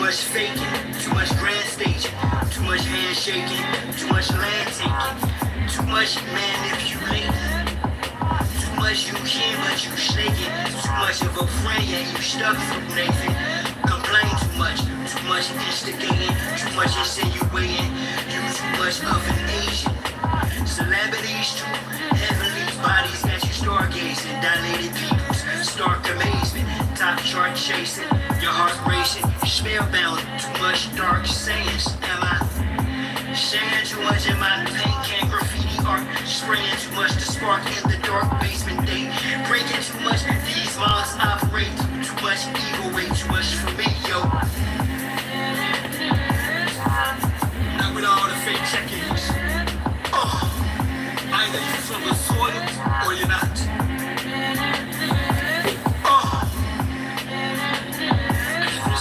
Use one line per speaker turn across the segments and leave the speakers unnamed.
much faking, too much grand staging, too much handshaking, too much land taking, too much manipulating, too much you can but you shaking, too much of a friend, yeah, you stuck through Nathan. Complain too much instigating, too much insinuating, you too much of an Asian. Celebrities too, heavenly bodies got you stargazing, dilated peoples, stark amazement, top chart chasing, your heart racing, spellbound, too much dark sayings. Am I saying too much in my paint can graffiti art, spraying too much to spark in the dark basement day, breaking too much, these minds operate too much ego, way too much for me, yo. Not with all the fake check-ins. Either you're from the soil or you're not.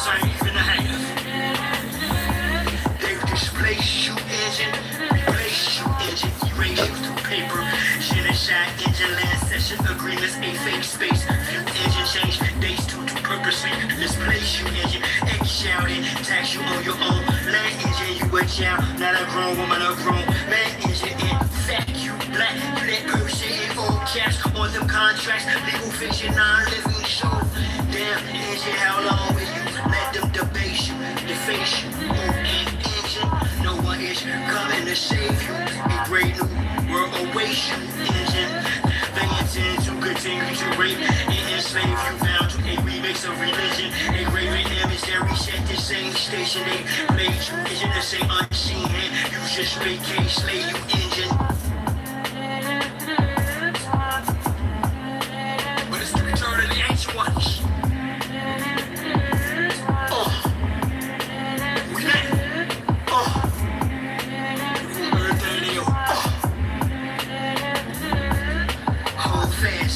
Even a half. They've displaced you engine, replaced you engine, erase you through paper. Genocide engine land session agreements, a fake space. Few engine change days to purposely misplace you engine. Egg shouting, tax you on your own. Land engine, you a child, not a grown woman, a grown man engine. In fact, you black, you that herb shit in all cash on them contracts. Legal fiction, non-living show. Damn engine, how long will you let them debase you, deface you? An engine, no one is coming to save you. A great new world awaits you, engine. They intend to continue to rape and enslave you down to a remix of religion. A graven image that reset the same station. They played you, engine, to say unseen hand. You just vacate, slay you, engine. But it's the return of the ancient ones.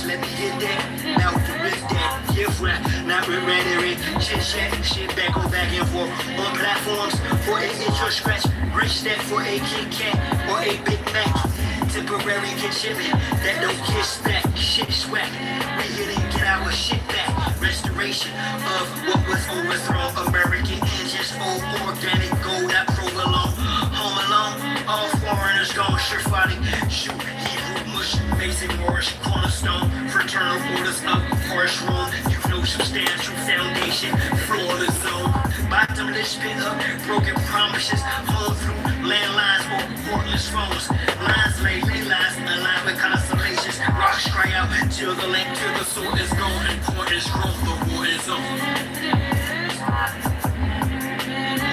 Let me get that, now to rip that, give rap, not with rhetoric, chit chat, shit back, go back and forth, on platforms, for an itch or scratch, rich that for a Kit Kat, or a Big Mac, temporary conchilling, that don't kiss back, shit swag, we here to get our shit back, restoration of what was overthrown, American engines, old organic gold, that provolone, home alone, all foreigners gone, surefire, shoot, Mason Morris, cornerstone, fraternal orders up, harsh room, you've no substantial foundation, Florida zone, bottomless pit up, broken promises, home through landlines or cordless phones, lines lay lines, aligned with constellations, rocks cry out, till the lake, till the soul is gone, and point is grown, the war is on.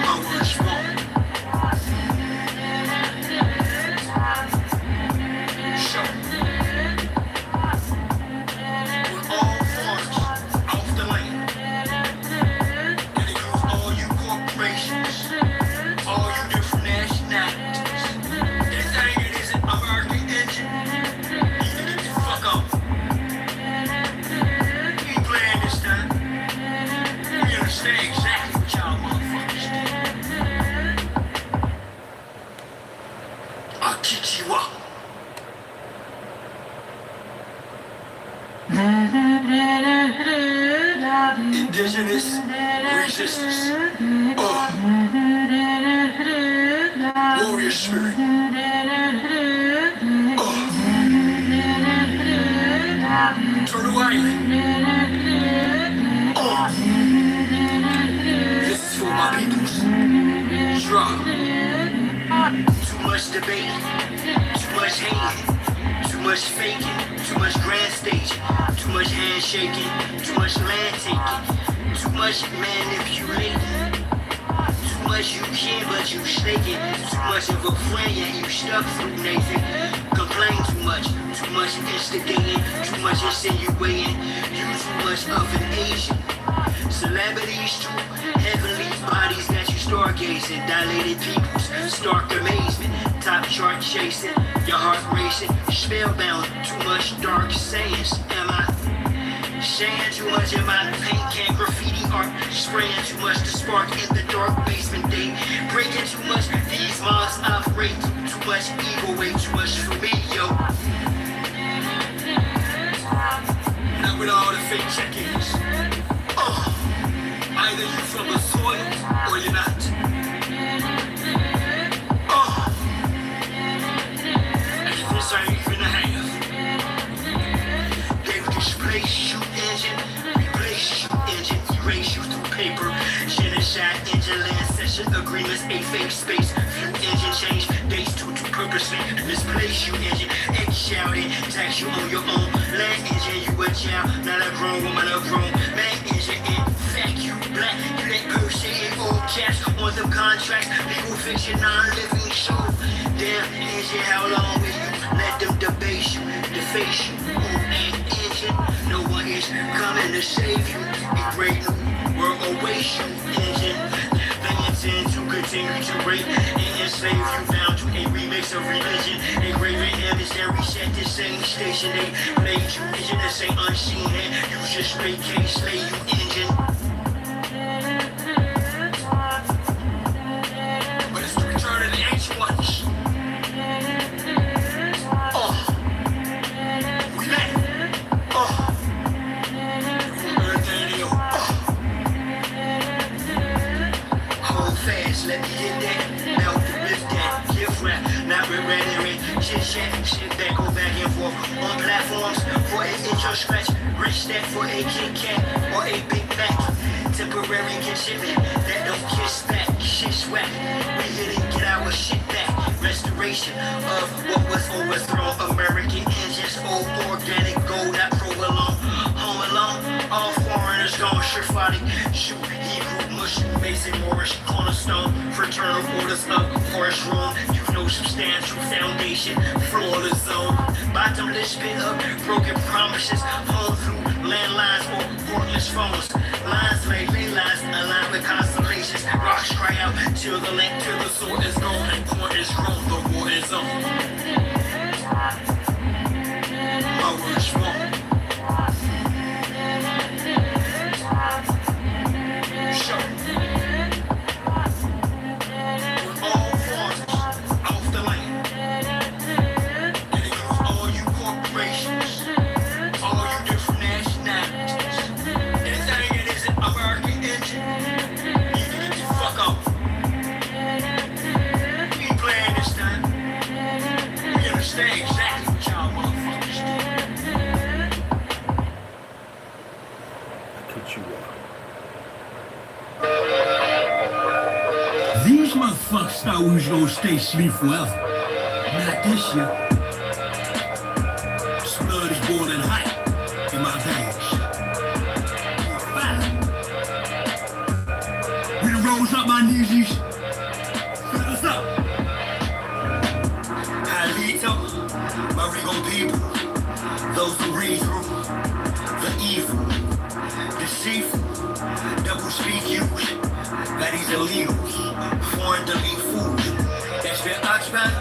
My words wrong. Indigenous resistance. Warrior spirit. TRU Island. This is for my peoples. Strong. Too much debate, too much hating, too much faking, too much grand staging, too much handshaking, too much land taking, too much manipulating, too much you can but you shaking, too much of a friend, yeah, you stuck through Nathan. Complain too much instigating, too much insinuating, you too much of an Asian. Celebrities too, heavenly bodies got you stargazing, dilated peoples, stark amazement, top chart chasing, your heart racing, spellbound, too much dark sayings. Am I saying too much in my paint can graffiti art, spraying too much to spark in the dark basement day, breaking too much, these minds operate too much ego, way too much for me, yo. Not with all the fake check-ins. Either you from the soil or Genocide, engine land session agreements, a fake space. Few engine change dates to purposely misplace you. Engine eggshell and tax you on your own. Land engine, you a child, not a grown woman, a grown man. Engine, in fact, you black. You that per se in all caps on the contracts. Legal fiction, non-living show. Damn engine, how long will you let them debase you, deface you? Engine, no one is coming to save you. A great new world awaits you. Engine, they intend to continue to rape and enslave you down to a remix of religion. A graven image that reset the same station. They made you engine to say unseen and you just straight can't slay you. Engine. But it's the return of the ancient ones. Let me get that, melt with that, gift wrap, not with rhetoric, chit chat, shit back, go back and forth on platforms for an intro scratch, rich stack for a Kit Kat or a Big Mac, temporary conshipment that don't kiss back, shit swag, we here to get our shit back, restoration of what was overthrown, American engines, old organic gold, not provolone, home alone, all foreigners gone, surefire, shoot, Hebrew, mush, Mason, Morris, cornerstone, fraternal orders of forest room, you know substantial foundation, flawless zone, bottomless pit of broken promises, home through landlines or portless phones, lines laid, ley lines, aligned with constellations, rocks cry out till the link, till the sword is gone, and corn is grown, the war is on. My words wrong. These motherfuckers thought we was gonna stay asleep forever. Not this year. This blood is boiling hot in my veins. We done rose up my knees. Fill us up. Halito, my Rigo people. Those who read through the evil, deceitful, double speak you. That is illegal, foreign delete food. That's been occupied,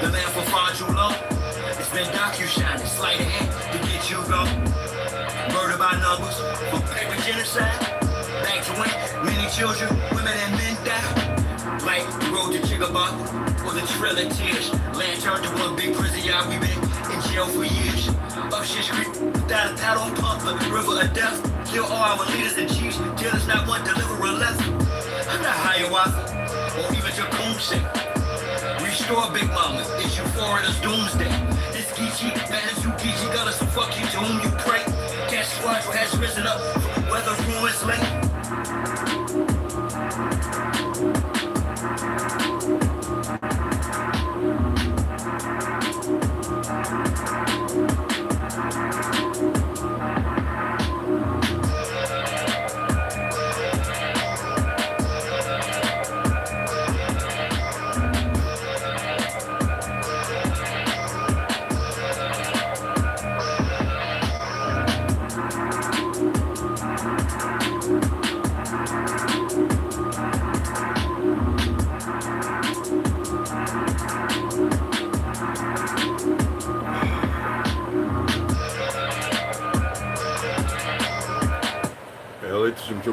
the land for far too long. It's been docu-shining, sleight of hand to get you gone. Murder by numbers, for paper genocide. Back to when many children, women and men die. Like the road to Chickabaw, or the Trail of Tears. Land turned to one big prison yard, we been in jail for years. Up shit creek, without a paddle pump, the river of death. Kill all our leaders and chiefs, till there's not one deliverer left. I'm not Hiawatha, or even Tecumseh. Restore Big Mama, it's you foreigners' doomsday. This Geechee, man, this you Geechee, got us to fuck you to whom you pray. Cash squadron has risen up, weather ruins late.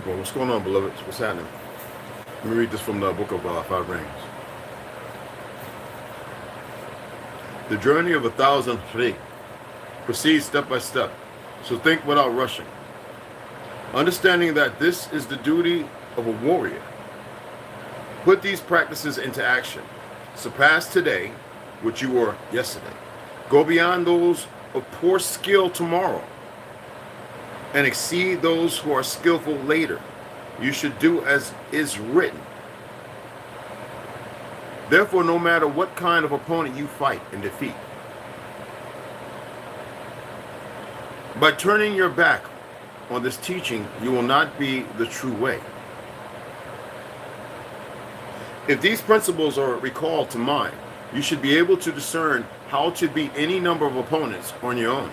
What's going on, beloveds? What's happening? Let me read this from the book of Five Rings. The journey of 1,000 Hri proceeds step by step, so think without rushing. Understanding that this is the duty of a warrior. Put these practices into action. Surpass today what you were yesterday. Go beyond those of poor skill tomorrow, and exceed those who are skillful later. you should do as is written. Therefore, no matter what kind of opponent you fight and defeat, by turning your back on this teaching, you will not be the true way. If these principles are recalled to mind, you should be able to discern how to beat any number of opponents on your own.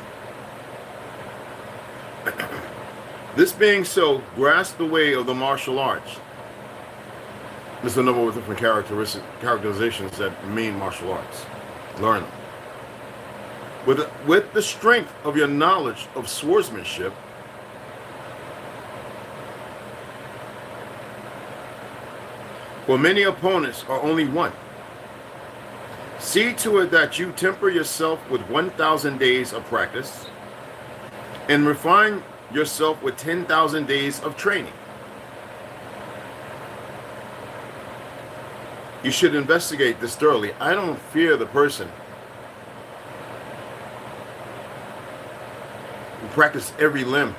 This being so, grasp the way of the martial arts. There's a number of different characterizations that mean martial arts. Learn them. With the strength of your knowledge of swordsmanship, for many opponents are only one. See to it that you temper yourself with 1,000 days of practice and refine yourself with 10,000 days of training. You should investigate this thoroughly. I don't fear the person who practiced every limb,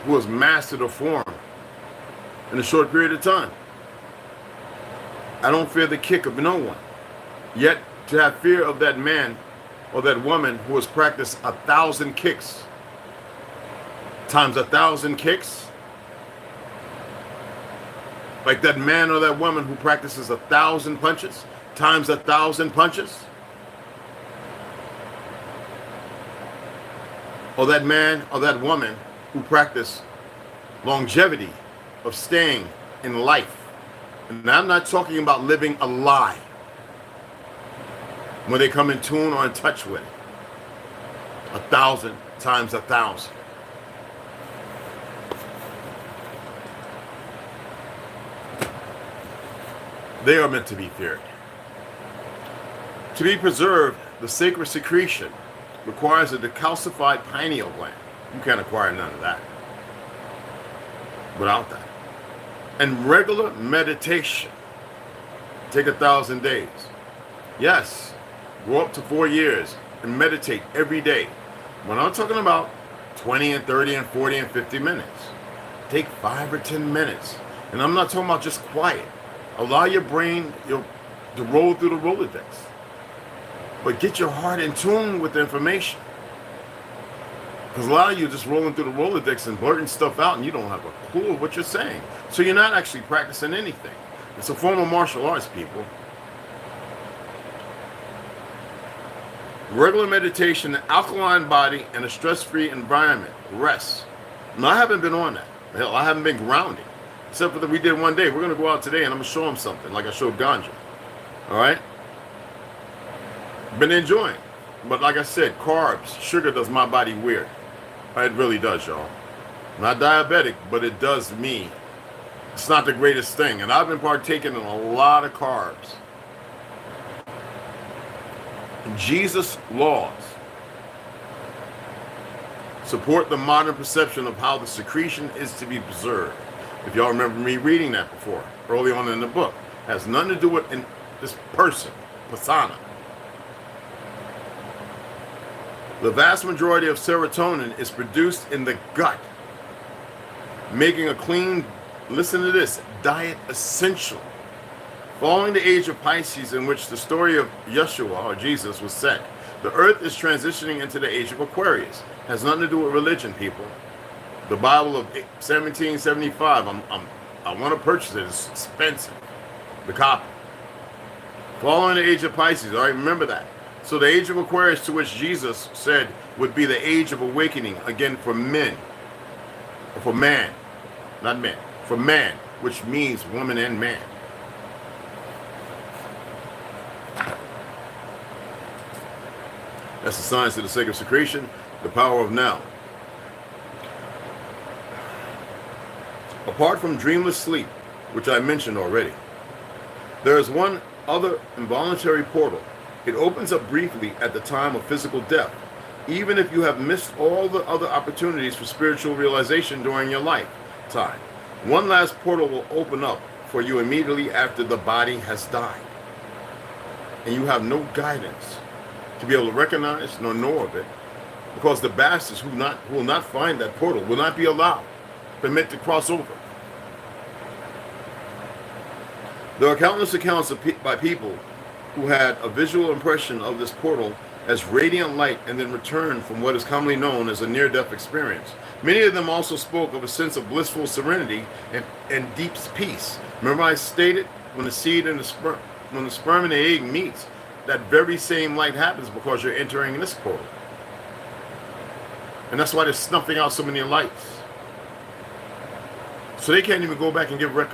who has mastered a form in a short period of time. I don't fear the kick of no one. Yet to have fear of that man or that woman who has practiced 1,000 kicks times 1,000 kicks, like that man or that woman who practices 1,000 punches times 1,000 punches, or that man or that woman who practice longevity of staying in life. And I'm not talking about living a lie when they come in tune or in touch with it. 1,000 times 1,000. They are meant to be feared. To be preserved, the sacred secretion requires a decalcified pineal gland. You can't acquire none of that without that. And regular meditation. Take 1,000 days. Yes, go up to 4 years and meditate every day. When I'm talking about 20 and 30 and 40 and 50 minutes, take 5 or 10 minutes. And I'm not talking about just quiet. Allow your brain to roll through the Rolodex. But get your heart in tune with the information. Because a lot of you are just rolling through the Rolodex and blurting stuff out and you don't have a clue of what you're saying. So you're not actually practicing anything. It's a form of martial arts, people. Regular meditation, an alkaline body, and a stress-free environment. Rest. Now, I haven't been on that. Hell, I haven't been grounding. Except for that we did one day. We're going to go out today and I'm going to show them something like I showed Ganja. All right? Been enjoying. But like I said, carbs, sugar does my body weird. It really does, y'all. I'm not diabetic, but it does me. It's not the greatest thing. And I've been partaking in a lot of carbs. Jesus' laws support the modern perception of how the secretion is to be preserved. If y'all remember me reading that before, early on in the book. It has nothing to do with this person, persona. The vast majority of serotonin is produced in the gut, making a clean, listen to this, diet essential. Following the age of Pisces, in which the story of Yeshua, or Jesus, was set, the earth is transitioning into the age of Aquarius. It has nothing to do with religion, people. The Bible of 1775, I want to purchase it. It's expensive. The copy. Following the age of Pisces, all right, remember that. So the age of Aquarius, to which Jesus said would be the age of awakening, again, for men. Or for man. Not men. For man, which means woman and man. That's the science of the sacred secretion, the power of now. Apart from dreamless sleep, which I mentioned already, there is one other involuntary portal. It opens up briefly at the time of physical death, even if you have missed all the other opportunities for spiritual realization during your lifetime. One last portal will open up for you immediately after the body has died. And you have no guidance to be able to recognize nor know of it because the bastards who will not find that portal will not be allowed permit to cross over. There are countless accounts by people who had a visual impression of this portal as radiant light and then returned from what is commonly known as a near-death experience. Many of them also spoke of a sense of blissful serenity and deep peace. Remember I stated when the seed and the sperm, when the sperm and the egg meets, that very same light happens because you're entering this portal. And that's why they're snuffing out so many lights. So they can't even go back and give what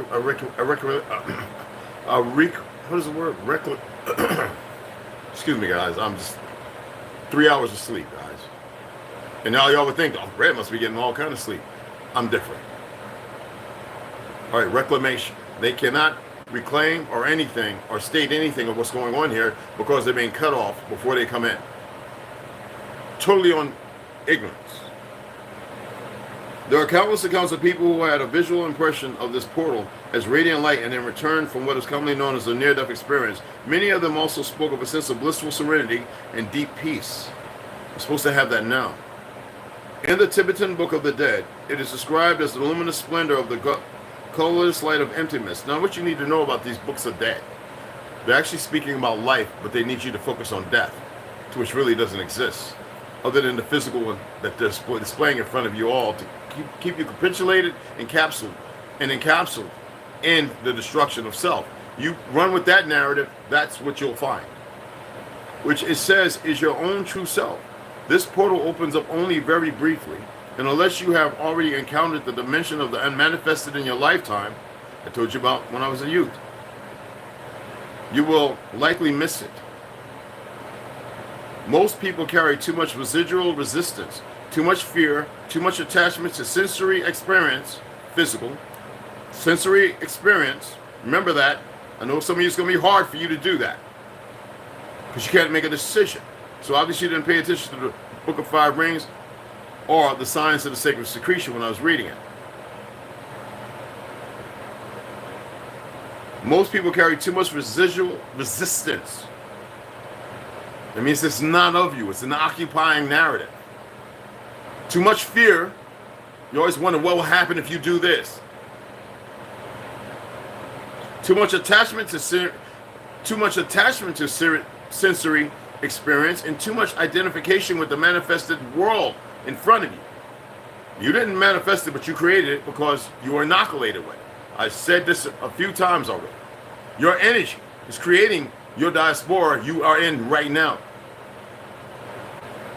is the word? Excuse me, guys. I'm just 3 hours of sleep, guys. And now y'all would think, oh, Red must be getting all kind of sleep. I'm different. All right, reclamation. They cannot reclaim or anything or state anything of what's going on here because they're being cut off before they come in. Totally on ignorance. There are countless accounts of people who had a visual impression of this portal as radiant light and then returned from what is commonly known as a near-death experience. Many of them also spoke of a sense of blissful serenity and deep peace. We're supposed to have that now. In the Tibetan Book of the Dead, it is described as the luminous splendor of the colorless light of emptiness. Now, what you need to know about these books of dead, they're actually speaking about life, but they need you to focus on death, which really doesn't exist, other than the physical one that they're displaying in front of you all to keep you capitulated and encapsulated in the destruction of self. You run with that narrative, that's what you'll find, which it says is your own true self. This portal opens up only very briefly, and unless you have already encountered the dimension of the unmanifested in your lifetime, I told you about when I was a youth, you will likely miss it. Most people carry too much residual resistance, too much fear, too much attachment to sensory experience, physical, sensory experience. Remember that. I know some of you it's going to be hard for you to do that because you can't make a decision. So obviously you didn't pay attention to the Book of Five Rings or the Science of the Sacred Secretion when I was reading it. Most people carry too much residual resistance. That means it's not of you. It's an occupying narrative. Too much fear. You always wonder what will happen if you do this. Too much attachment to sensory experience, and too much identification with the manifested world in front of you. You didn't manifest it, but you created it because you were inoculated with it. I said this a few times already. Your energy is creating your diaspora you are in right now.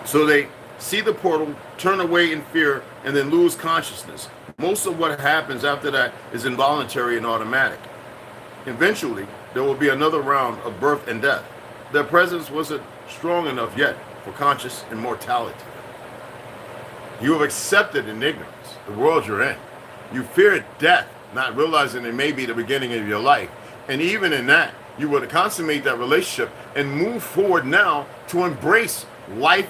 So they see the portal, turn away in fear, and then lose consciousness. Most of what happens after that is involuntary and automatic. Eventually, there will be another round of birth and death. Their presence wasn't strong enough yet for conscious immortality. You have accepted in ignorance the world you're in. You fear death, not realizing it may be the beginning of your life. And even in that, you would consummate that relationship and move forward now to embrace life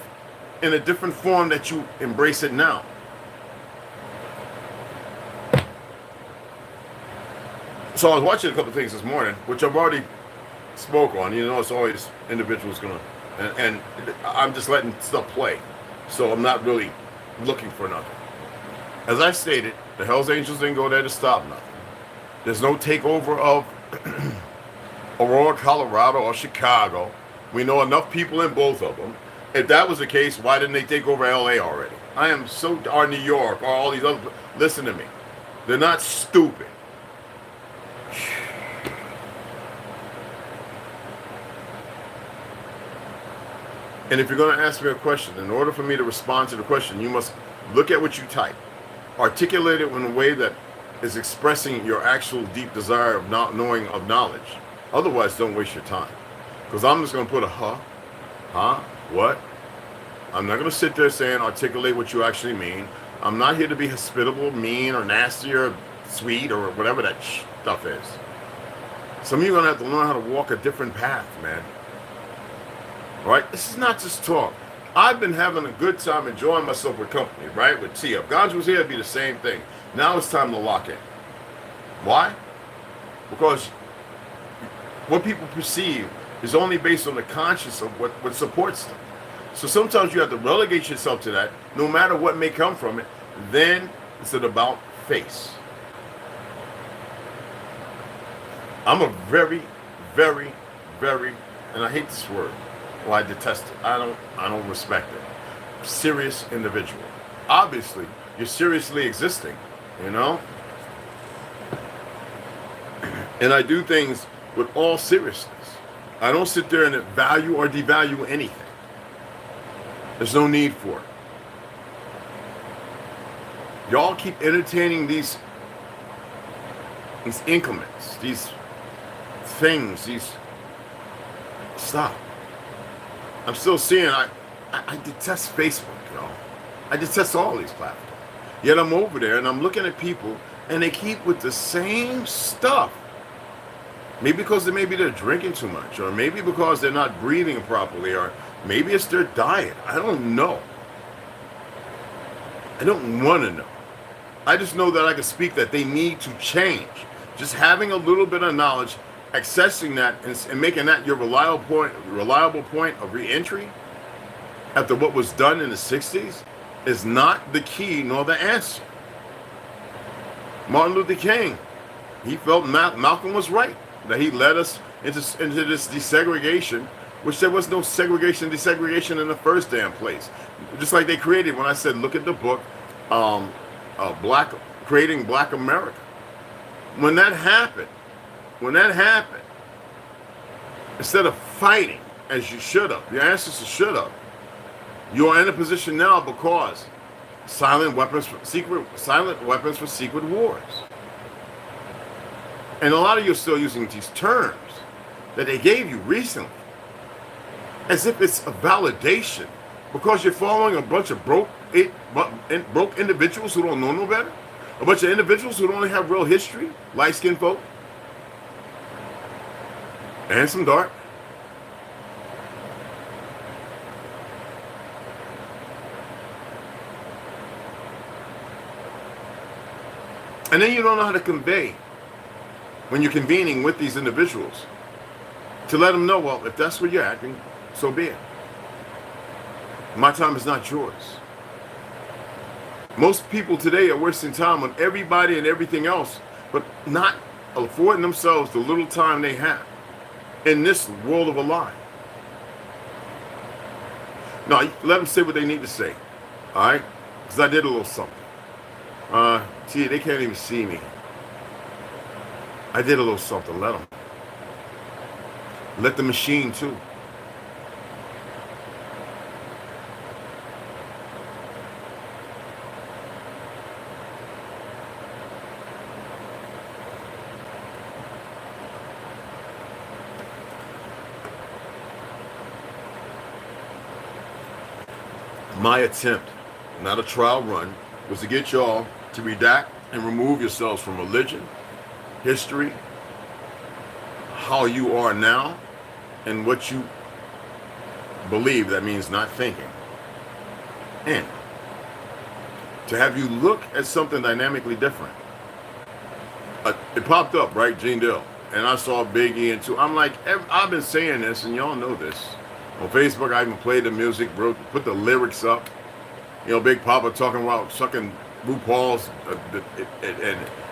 in a different form that you embrace it now. So I was watching a couple of things this morning, which I've already spoke on. You know, it's always individuals gonna, and I'm just letting stuff play. So I'm not really looking for nothing. As I stated, the Hells Angels didn't go there to stop nothing. There's no takeover of Aurora, Colorado, or Chicago. We know enough people in both of them. If that was the case, why didn't they take over LA already? I am so, or New York, or all these other, listen to me. They're not stupid. And if you're going to ask me a question, in order for me to respond to the question, you must look at what you type. Articulate it in a way that is expressing your actual deep desire of not knowing of knowledge. Otherwise, don't waste your time. Because I'm just going to put a what? I'm not going to sit there saying articulate what you actually mean. I'm not here to be hospitable, mean, or nasty, or sweet, or whatever that stuff is. Some of you are going to have to learn how to walk a different path, man. All right? This is not just talk. I've been having a good time enjoying myself with company, right? With Tia. If Ganja was here, it'd be the same thing. Now it's time to lock in. Why? Because what people perceive is only based on the conscience of what supports them. So sometimes you have to relegate yourself to that, no matter what may come from it. Then it's an about face. I'm a very, very, very, and I hate this word. Well, I detest it. I don't respect it. Serious individual. Obviously, you're seriously existing, you know? And I do things with all seriousness. I don't sit there and value or devalue anything. There's no need for it. Y'all keep entertaining these increments, these things, these... Stop. I'm still seeing, I detest Facebook, y'all. I detest all these platforms. Yet I'm over there and I'm looking at people and they keep with the same stuff. Maybe because maybe they're drinking too much, or maybe because they're not breathing properly, or maybe it's their diet. I don't know. I don't want to know. I just know that I can speak that they need to change. Just having a little bit of knowledge, accessing that, and making that your reliable point of re-entry after what was done in the 60s is not the key nor the answer. Martin Luther King, he felt Malcolm was right, that he led us into this desegregation, which there was no desegregation in the first damn place. Just like they created, when I said, look at the book, Creating Black America. When that happened, instead of fighting as you should have, your ancestors should have, you are in a position now because silent weapons for secret wars. And a lot of you are still using these terms that they gave you recently as if it's a validation because you're following a bunch of broke individuals who don't know no better, a bunch of individuals who don't have real history, light-skinned folk, and some dark. And then you don't know how to convey when you're convening with these individuals to let them know, well, if that's where you're acting, so be it. My time is not yours. Most people today are wasting time on everybody and everything else, but not affording themselves the little time they have in this world of a lie. No, let them say what they need to say, all right? Because I did a little something. See, they can't even see me. I did a little something. Let them. Let the machine too. My attempt, not a trial run, was to get y'all to redact and remove yourselves from religion, history, how you are now, and what you believe. That means not thinking. And to have you look at something dynamically different. It popped up, right, Gene Dill, and I saw Biggie and two. I'm like, I've been saying this, and y'all know this. On Facebook, I even played the music, put the lyrics up. You know, Big Papa talking about sucking RuPaul's,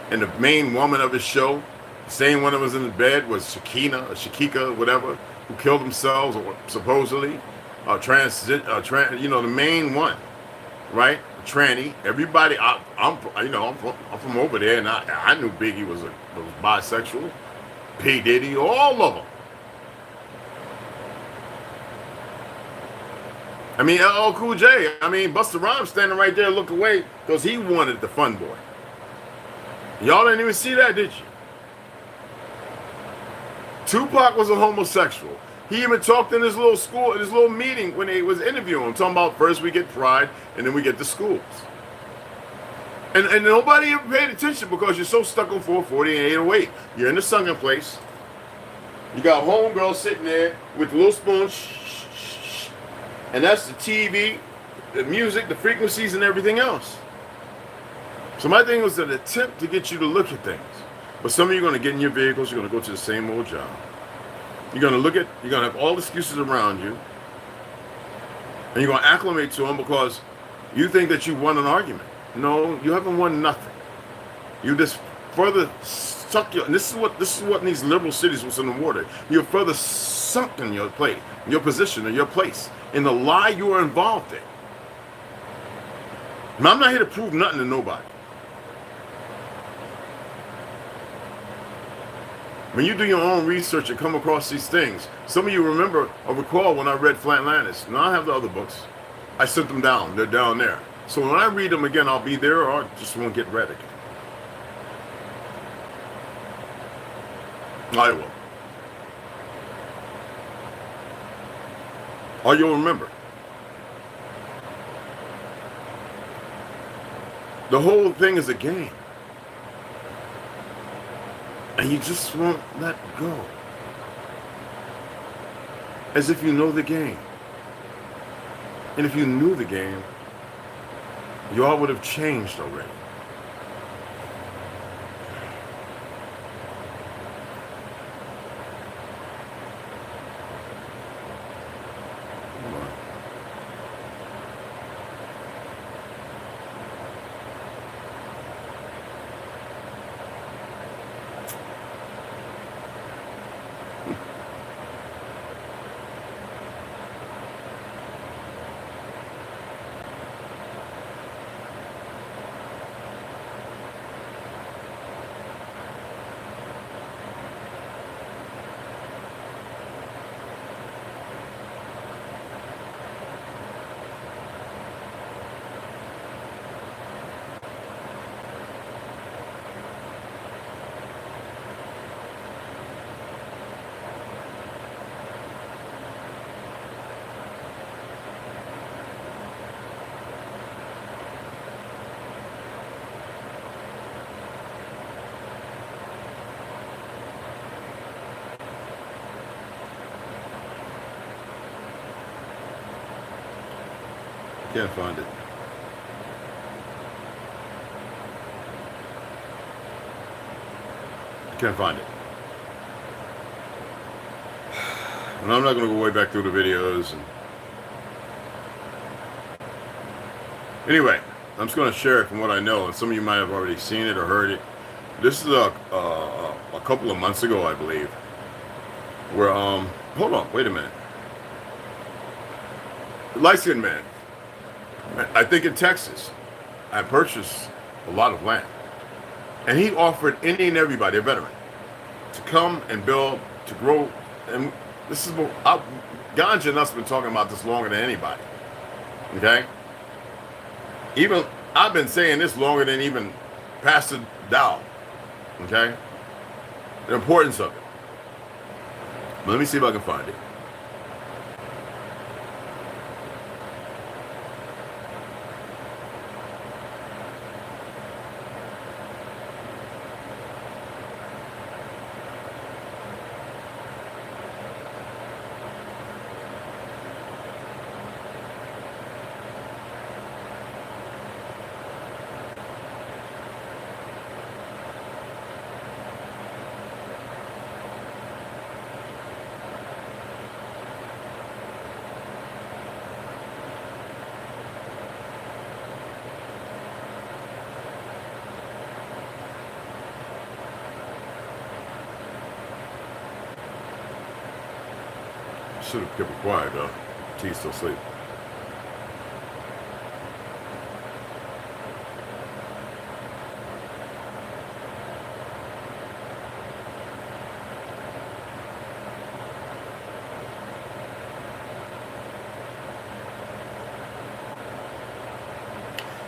and the main woman of his show, the same one that was in the bed was Shakika, whatever, who killed themselves, or supposedly, the main one, right? Tranny. Everybody, I'm from over there, and I knew Biggie was bisexual. P. Diddy, all of them. I mean, LL Cool J. I mean, Busta Rhymes standing right there, look away, because he wanted the fun boy. Y'all didn't even see that, did you? Tupac was a homosexual. He even talked in his little meeting when they was interviewing him, talking about first we get pride and then we get the schools. And nobody ever paid attention because you're so stuck on 440 and 808. You're in the sunken place. You got homegirl sitting there with the little spoon, and that's the TV, the music, the frequencies, and everything else. So my thing was an attempt to get you to look at things. But some of you are going to get in your vehicles, you're going to go to the same old job. You're going to have all excuses around you. And And you're going to acclimate to them because you think that you won an argument. No, you haven't won nothing. You just further suck your, and this is what in these liberal cities was in the water. You're further sunk in your place, your position, or your place in the lie you are involved in. Now, I'm not here to prove nothing to nobody. When you do your own research and come across these things, some of you remember or recall when I read Flatlandis. Now I have the other books. I sent them down. They're down there. So when I read them again, I'll be there, or I just won't get read again. I will. Or you'll remember. The whole thing is a game. And you just won't let go. As if you know the game. And if you knew the game, you all would have changed already. Can't find it. Can't find it. And I'm not going to go way back through the videos. Anyway, I'm just going to share it from what I know, and some of you might have already seen it or heard it. This is a couple of months ago, I believe, where hold on, wait a minute. Light-skinned man. I think in Texas, I purchased a lot of land. And he offered any and everybody, a veteran, to come and build, to grow. And this is what Ganja and us have been talking about this longer than anybody. Okay? Even I've been saying this longer than even Pastor Dow. Okay? The importance of it. But let me see if I can find it. Should have kept it quiet though. T's still asleep.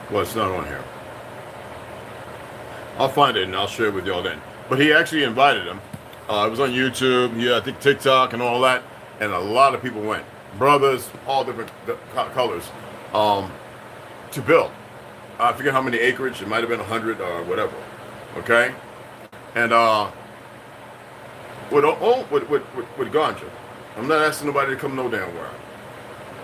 Well, it's not on here. I'll find it and I'll share it with y'all then. But he actually invited him. It was on YouTube, yeah, I think TikTok and all that. And a lot of people went, brothers, all different colors, to build. I forget how many acreage, it might have been 100 or whatever, okay? And with Ganja, I'm not asking nobody to come no damn where.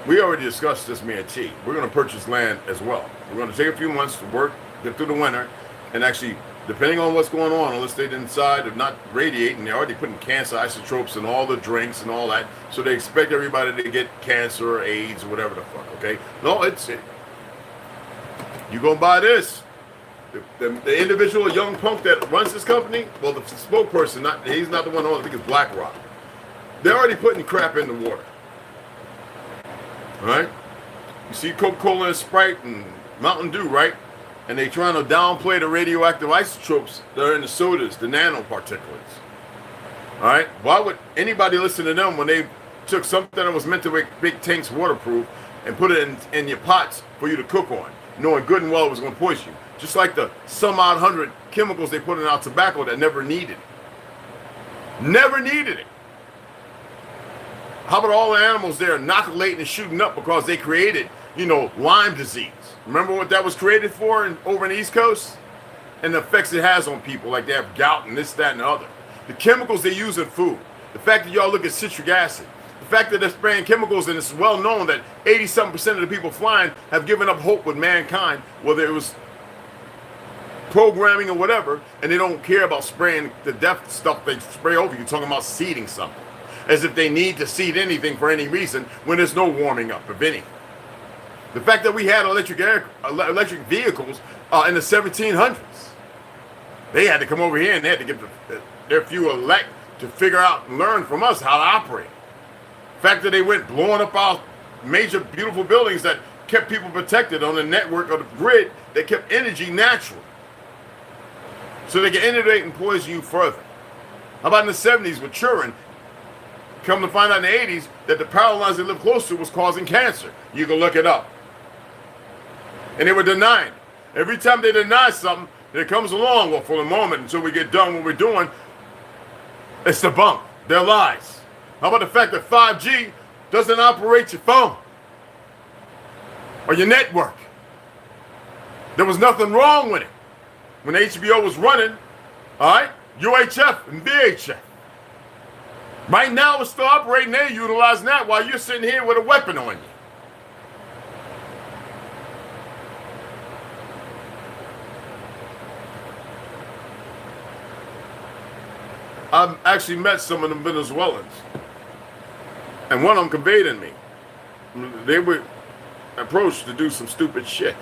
We already discussed this, me and T. We're going to purchase land as well. We're going to take a few months to work, get through the winter, and actually depending on what's going on, unless they decide of not radiating, they're already putting cancer isotopes in all the drinks and all that. So they expect everybody to get cancer or AIDS or whatever the fuck, okay? No, it's it. You gonna buy this? The individual young punk that runs this company, well, the spokesperson, he's not the one on, I think it's BlackRock. They're already putting crap in the water. All right? You see Coca-Cola and Sprite and Mountain Dew, right? And they trying to downplay the radioactive isotopes that are in the sodas, the nanoparticulates. All right? Why would anybody listen to them when they took something that was meant to make big tanks waterproof and put it in your pots for you to cook on, knowing good and well it was going to poison you? Just like the some odd hundred chemicals they put in our tobacco that never needed it. Never needed it. How about all the animals there inoculating and shooting up because they created, Lyme disease? Remember what that was created for over in the East Coast? And the effects it has on people, like they have gout and this, that, and the other. The chemicals they use in food. The fact that y'all look at citric acid. The fact that they're spraying chemicals, and it's well known that 87% of the people flying have given up hope with mankind, whether it was programming or whatever, and they don't care about spraying the death stuff they spray over you, talking about seeding something. As if they need to seed anything for any reason when there's no warming up of any. The fact that we had electric vehicles in the 1700s, they had to come over here and they had to get their few elect to figure out and learn from us how to operate. The fact that they went blowing up our major beautiful buildings that kept people protected on the network or the grid that kept energy natural. So they can inundate and poison you further. How about in the 70s with children? Come to find out in the 80s that the power lines they lived close to was causing cancer. You can look it up. And they were denying. Every time they deny something, it comes along, well, for the moment, until we get done what we're doing, it's debunked. They're lies. How about the fact that 5G doesn't operate your phone or your network? There was nothing wrong with it when HBO was running, all right? UHF and VHF. Right now, it's still operating. They're utilizing that while you're sitting here with a weapon on you. I've actually met some of the Venezuelans, and one of them conveyed in me. They were approached to do some stupid shit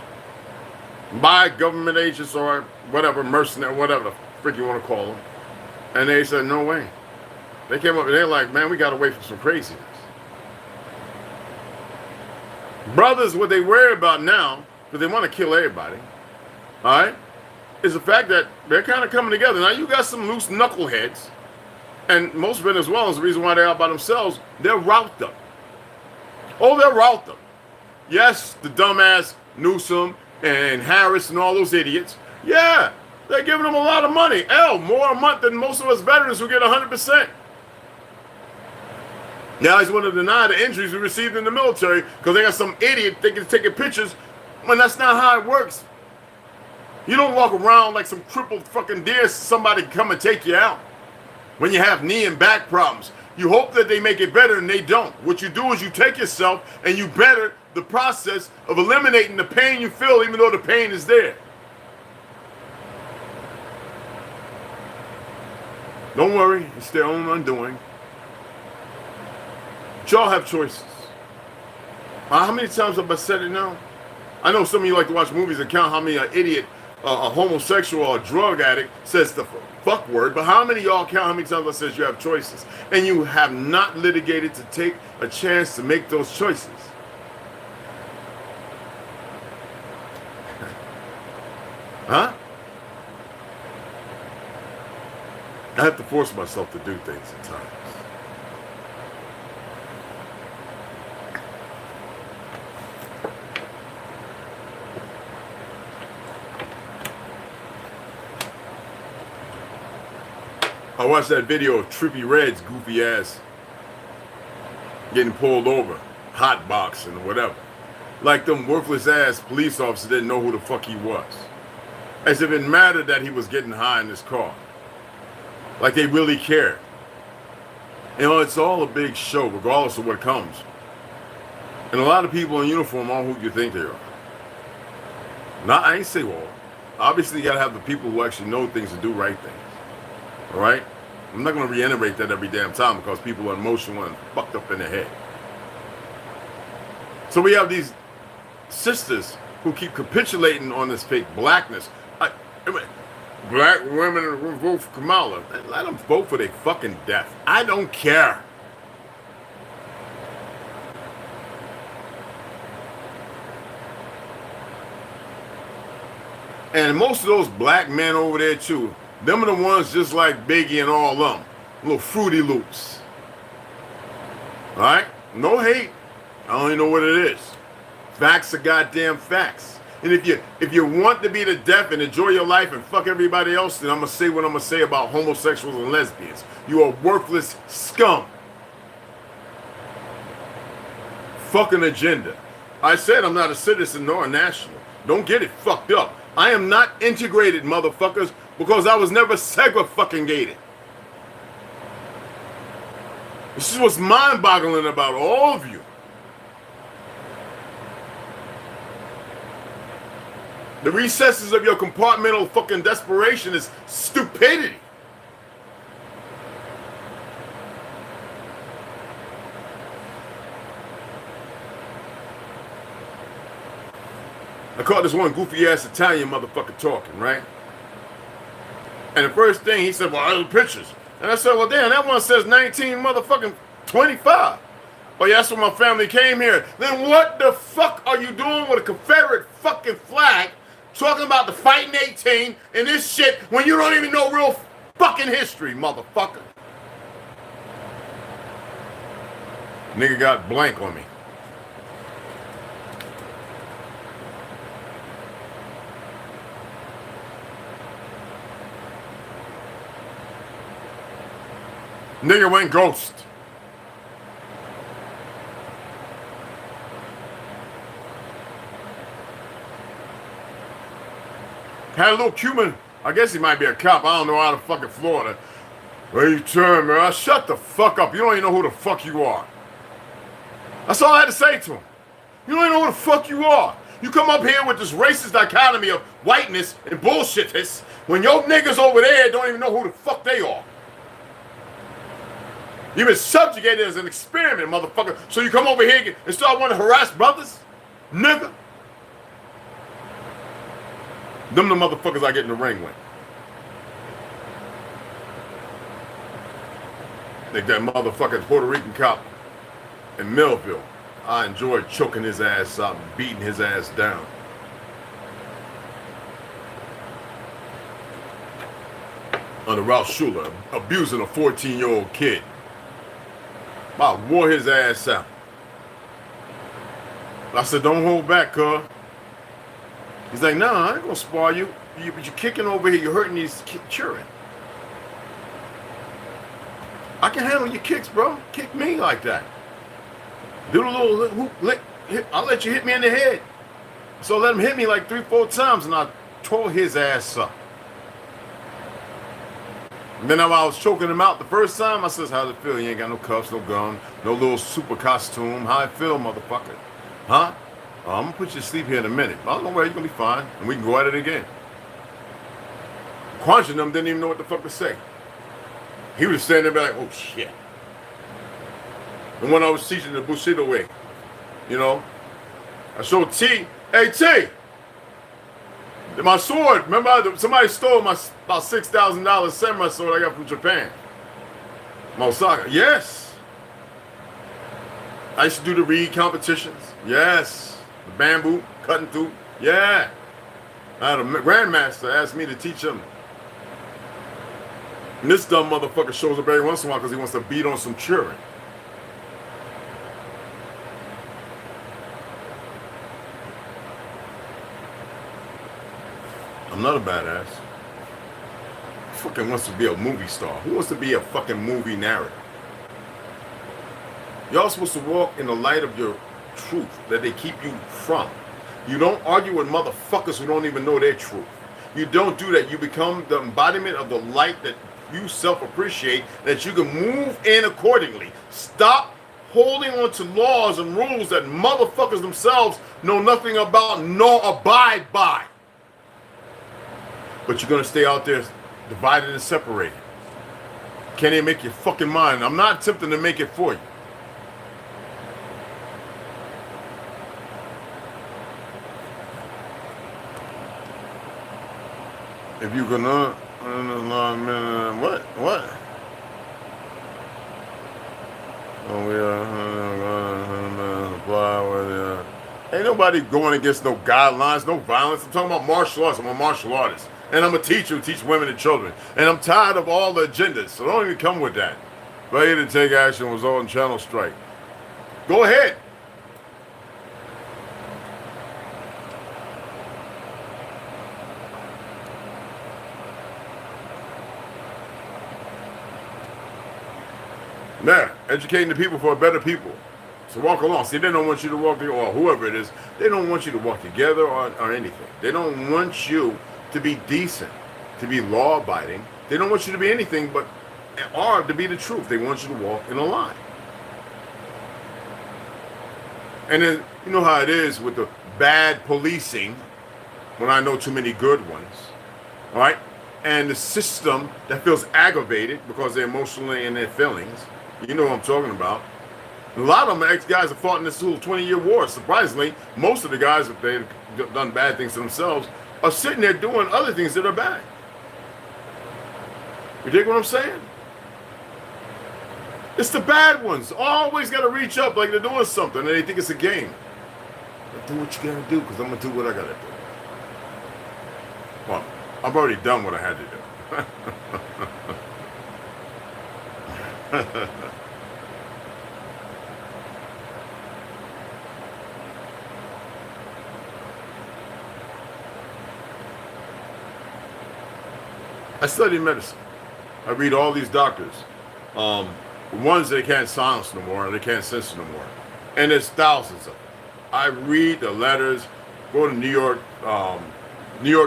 by government agents or whatever, mercenary, whatever the frick you want to call them. And they said, no way. They came up and they're like, man, we got away from some craziness. Brothers, what they worry about now, because they want to kill everybody, all right, is the fact that they're kind of coming together. Now, you got some loose knuckleheads, and most Venezuelans, the reason why they're out by themselves, they'll rout them. Oh, they'll rout them. Yes, the dumbass Newsom and Harris and all those idiots. Yeah, they're giving them a lot of money. Hell, more a month than most of us veterans who get 100%. Now he's want to deny the injuries we received in the military because they got some idiot thinking taking pictures when that's not how it works. You don't walk around like some crippled fucking deer, somebody come and take you out. When you have knee and back problems, you hope that they make it better and they don't. What you do is you take yourself and you better the process of eliminating the pain you feel even though the pain is there. Don't worry, it's their own undoing. But y'all have choices. How many times have I said it now? I know some of you like to watch movies and count how many an idiot, a homosexual, or a drug addict says the fuck word, but how many of y'all count how many times I says you have choices? And you have not litigated to take a chance to make those choices. Huh? I have to force myself to do things at times. I watched that video of Trippie Redd's goofy ass getting pulled over, hot box and whatever. Like them worthless ass police officers didn't know who the fuck he was. As if it mattered that he was getting high in his car. Like they really cared. You know, it's all a big show, regardless of what comes. And a lot of people in uniform aren't who you think they are. Now, I ain't say all. Obviously, you gotta have the people who actually know things and do right things. All right? I'm not gonna reiterate that every damn time because people are emotional and fucked up in their head. So we have these sisters who keep capitulating on this fake blackness. Black women vote for Kamala. Let them vote for their fucking death. I don't care. And most of those black men over there too, them are the ones just like Biggie and all them. Little Fruity Loops. Alright? No hate. I don't even know what it is. Facts are goddamn facts. And if you want to be the deaf and enjoy your life and fuck everybody else, then I'm gonna say what I'm gonna say about homosexuals and lesbians. You are worthless scum. Fucking agenda. I said I'm not a citizen nor a national. Don't get it fucked up. I am not integrated, motherfuckers, because I was never segregated. This is what's mind-boggling about all of you. The recesses of your compartmental fucking desperation is stupidity. I caught this one goofy ass Italian motherfucker talking, right? And the first thing he said, well, those pictures. And I said, well, damn, that one says 19 motherfucking 25. Oh, yeah, that's when my family came here. Then what the fuck are you doing with a Confederate fucking flag talking about the fighting 18 and this shit when you don't even know real fucking history, motherfucker? Nigga got blank on me. Nigga went ghost. Had a little Cuban, I guess he might be a cop, I don't know, out of fucking Florida. Where you turn, man? Shut the fuck up. You don't even know who the fuck you are. That's all I had to say to him. You don't even know who the fuck you are. You come up here with this racist dichotomy of whiteness and bullshit this when your niggas over there don't even know who the fuck they are. You've been subjugated as an experiment, motherfucker. So you come over here and start wanting to harass brothers? Nigga. Them the motherfuckers I get in the ring with. Like that motherfucking Puerto Rican cop in Millville. I enjoyed choking his ass out and beating his ass down. Under Ralph Schuler, abusing a 14-year-old kid. I wore his ass out. I said, don't hold back, cuz. He's like, nah, I ain't gonna spar you. But you're kicking over here, you're hurting these children. I can handle your kicks, bro. Kick me like that. Do a little hoop, I'll let you hit me in the head. So let him hit me like 3-4 times and I tore his ass up. And then I was choking him out the first time, I says, how's it feel? You ain't got no cuffs, no gun, no little super costume. How it feel, motherfucker? Huh? I'm gonna put you to sleep here in a minute. I don't know where you're gonna be fine, and we can go at it again. Quanch and them didn't even know what the fuck to say. He was standing there like, oh shit. And when I was teaching the Bushido way, you know, I showed T, hey T, my sword, remember somebody stole my about $6,000 samurai sword I got from Japan. My Osaka, yes. I used to do the reed competitions, yes. The bamboo, cutting through, yeah. I had a grandmaster ask me to teach him. And this dumb motherfucker shows up every once in a while because he wants to beat on some children. I'm not a badass. Who fucking wants to be a movie star? Who wants to be a fucking movie narrator? Y'all supposed to walk in the light of your truth that they keep you from. You don't argue with motherfuckers who don't even know their truth. You don't do that. You become the embodiment of the light that you self-appreciate, that you can move in accordingly. Stop holding on to laws and rules that motherfuckers themselves know nothing about nor abide by. But you're going to stay out there divided and separated. Can't even make your fucking mind. I'm not attempting to make it for you. If you can, what? Oh, ain't nobody going against no guidelines, no violence. I'm talking about martial arts. I'm a martial artist. And I'm a teacher who teach women and children. And I'm tired of all the agendas. So don't even come with that. Failure to take action was all in channel strike. Go ahead. Now, educating the people for a better people. So walk along. See, they don't want you to walk, or whoever it is, they don't want you to walk together or anything. They don't want you to be decent, to be law-abiding. They don't want you to be anything but, or to be the truth. They want you to walk in a line. And then, you know how it is with the bad policing, when I know too many good ones, all right? And the system that feels aggravated because they're emotionally in their feelings. You know what I'm talking about. A lot of them ex-guys have fought in this little 20-year war. Surprisingly, most of the guys, if they've done bad things to themselves, are sitting there doing other things that are bad. You dig what I'm saying? It's the bad ones. Always got to reach up like they're doing something and they think it's a game. But do what you got to do because I'm going to do what I got to do. Well, I've already done what I had to do. I study medicine. I read all these doctors. The ones they can't silence no more, they can't censor no more. And there's thousands of them. I read the letters, go to New York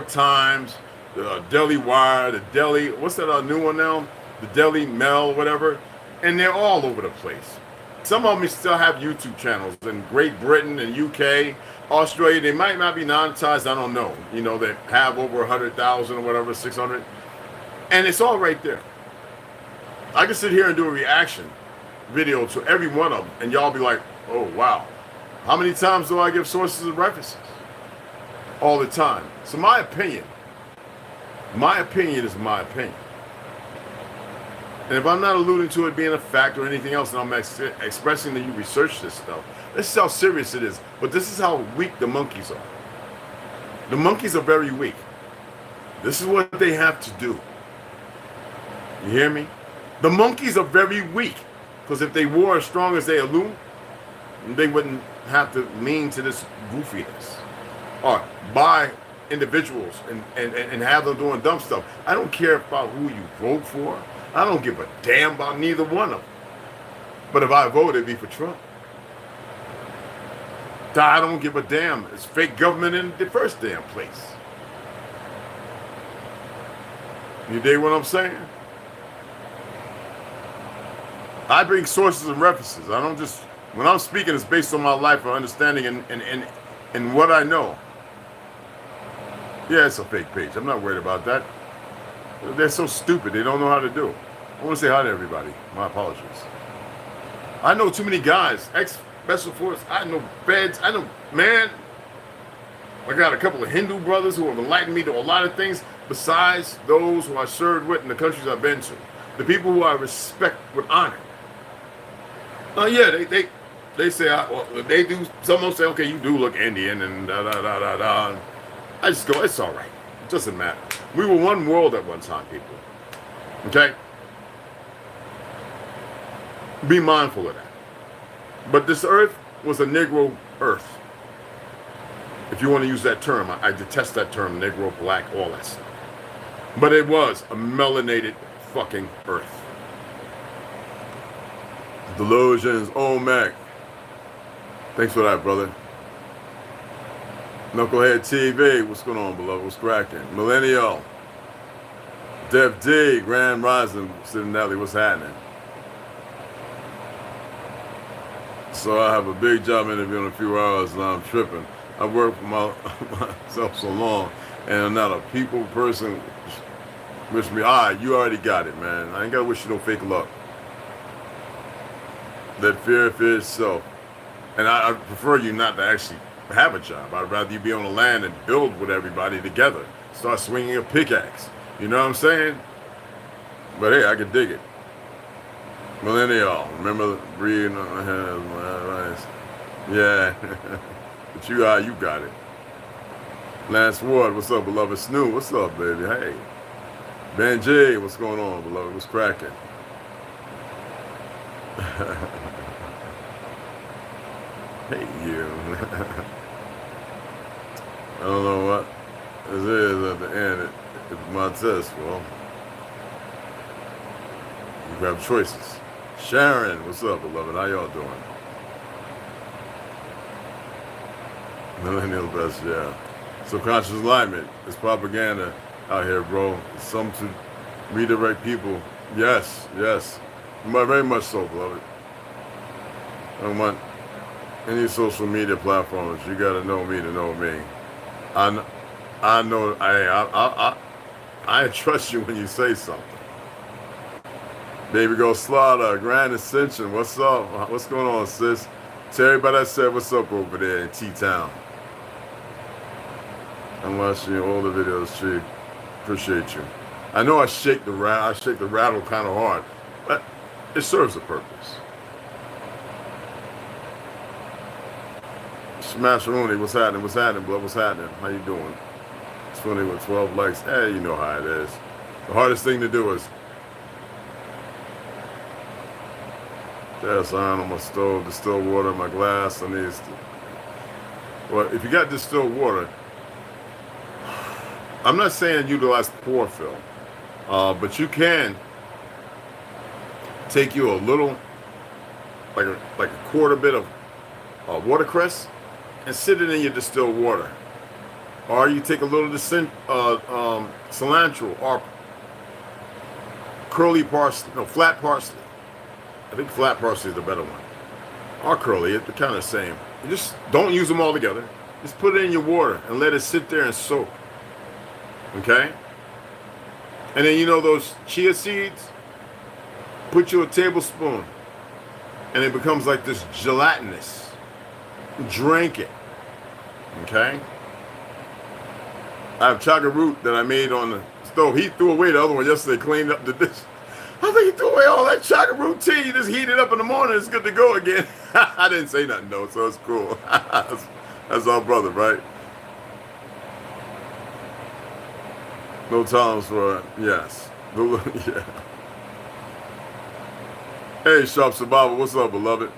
Times, the Daily Wire, the Daily, what's that new one now? The Daily Mail, whatever. And they're all over the place. Some of them still have YouTube channels in Great Britain and UK, Australia. They might not be monetized, I don't know. You know, they have over 100,000 or whatever, 600. And it's all right there. I can sit here and do a reaction video to every one of them, and y'all be like, oh, wow. How many times do I give sources and references? All the time. So my opinion is my opinion. And if I'm not alluding to it being a fact or anything else, and I'm expressing that you research this stuff, this is how serious it is. But this is how weak the monkeys are. The monkeys are very weak. This is what they have to do. You hear me? The monkeys are very weak. Because if they were as strong as they allude, they wouldn't have to lean to this goofiness. Or buy individuals and have them doing dumb stuff. I don't care about who you vote for. I don't give a damn about neither one of them. But if I vote, it'd be for Trump. I don't give a damn. It's fake government in the first damn place. You dig what I'm saying? I bring sources and references. I don't just, when I'm speaking, it's based on my life or understanding and what I know. Yeah, it's a fake page. I'm not worried about that. They're so stupid. They don't know how to do. I want to say hi to everybody. My apologies. I know too many guys, ex-special force. I know feds. I know, man. I got a couple of Hindu brothers who have enlightened me to a lot of things besides those who I served with in the countries I've been to. The people who I respect with honor. Oh yeah, they say, well, they do, some of them say, okay, you do look Indian and da-da-da-da-da. I just go, it's all right. It doesn't matter. We were one world at one time, people. Okay? Be mindful of that. But this earth was a Negro earth. If you want to use that term, I detest that term, Negro, black, all that stuff. But it was a melanated fucking earth. Delusions, oh Mac. Thanks for that, brother. Knucklehead TV, what's going on, beloved? What's cracking? Millennial. Dev D, Grand Rising, Sitting Nelly, what's happening? So I have a big job interview in a few hours and I'm tripping. I worked for myself so long. and I'm not a people person, wish me, all right, you already got it, man. I ain't got to wish you no fake luck. That fear itself. And I prefer you not to actually have a job. I'd rather you be on the land and build with everybody together. Start swinging a pickaxe. You know what I'm saying? But hey, I can dig it. Millennial, remember reading on my advice? Yeah. But you got it. Lance Ward, what's up, beloved? Snoo, what's up, baby? Hey. Ben J, what's going on, beloved? What's cracking? Hey, you. I don't know what this is at the end. It's my test. Well, you have choices. Sharon, what's up, beloved? How y'all doing? Millennial best, yeah. Subconscious alignment. It's propaganda out here, bro. It's something to redirect people. Yes, yes. Very much so, beloved. I don't want any social media platforms. You gotta know me to know me. I know. I trust you when you say something. Baby girl Slaughter, Grand Ascension. What's up? What's going on, sis? To everybody that said what's up over there in T-Town. I'm watching all the videos, Chief. Appreciate you. I know I shake the rattle kind of hard, but it serves a purpose. Smash Rooney, what's happening? What's happening, blood? What's happening? How you doing? 20 with 12 likes. Hey, you know how it is. The hardest thing to do is cast iron on my stove, distilled water in my glass. I need to. Well, if you got distilled water, I'm not saying utilize pour fill, but you can take you a little, like a quarter bit of watercress, and sit it in your distilled water. Or you take a little cilantro or curly parsley, no, flat parsley. I think flat parsley is the better one. Or curly, they're kind of the same. You just don't use them all together. Just put it in your water and let it sit there and soak. Okay? And then you know those chia seeds? Put you a tablespoon and it becomes like this gelatinous. Drink it. Okay? I have chaga root that I made on the stove. He threw away the other one yesterday, cleaned up the dish. I think he threw away all that chaga root tea. You just heat it up in the morning, it's good to go again. I didn't say nothing though, so it's cool. That's our brother, right? No tolerance for yes. Yeah. Hey, Sharp Survivor, what's up, beloved?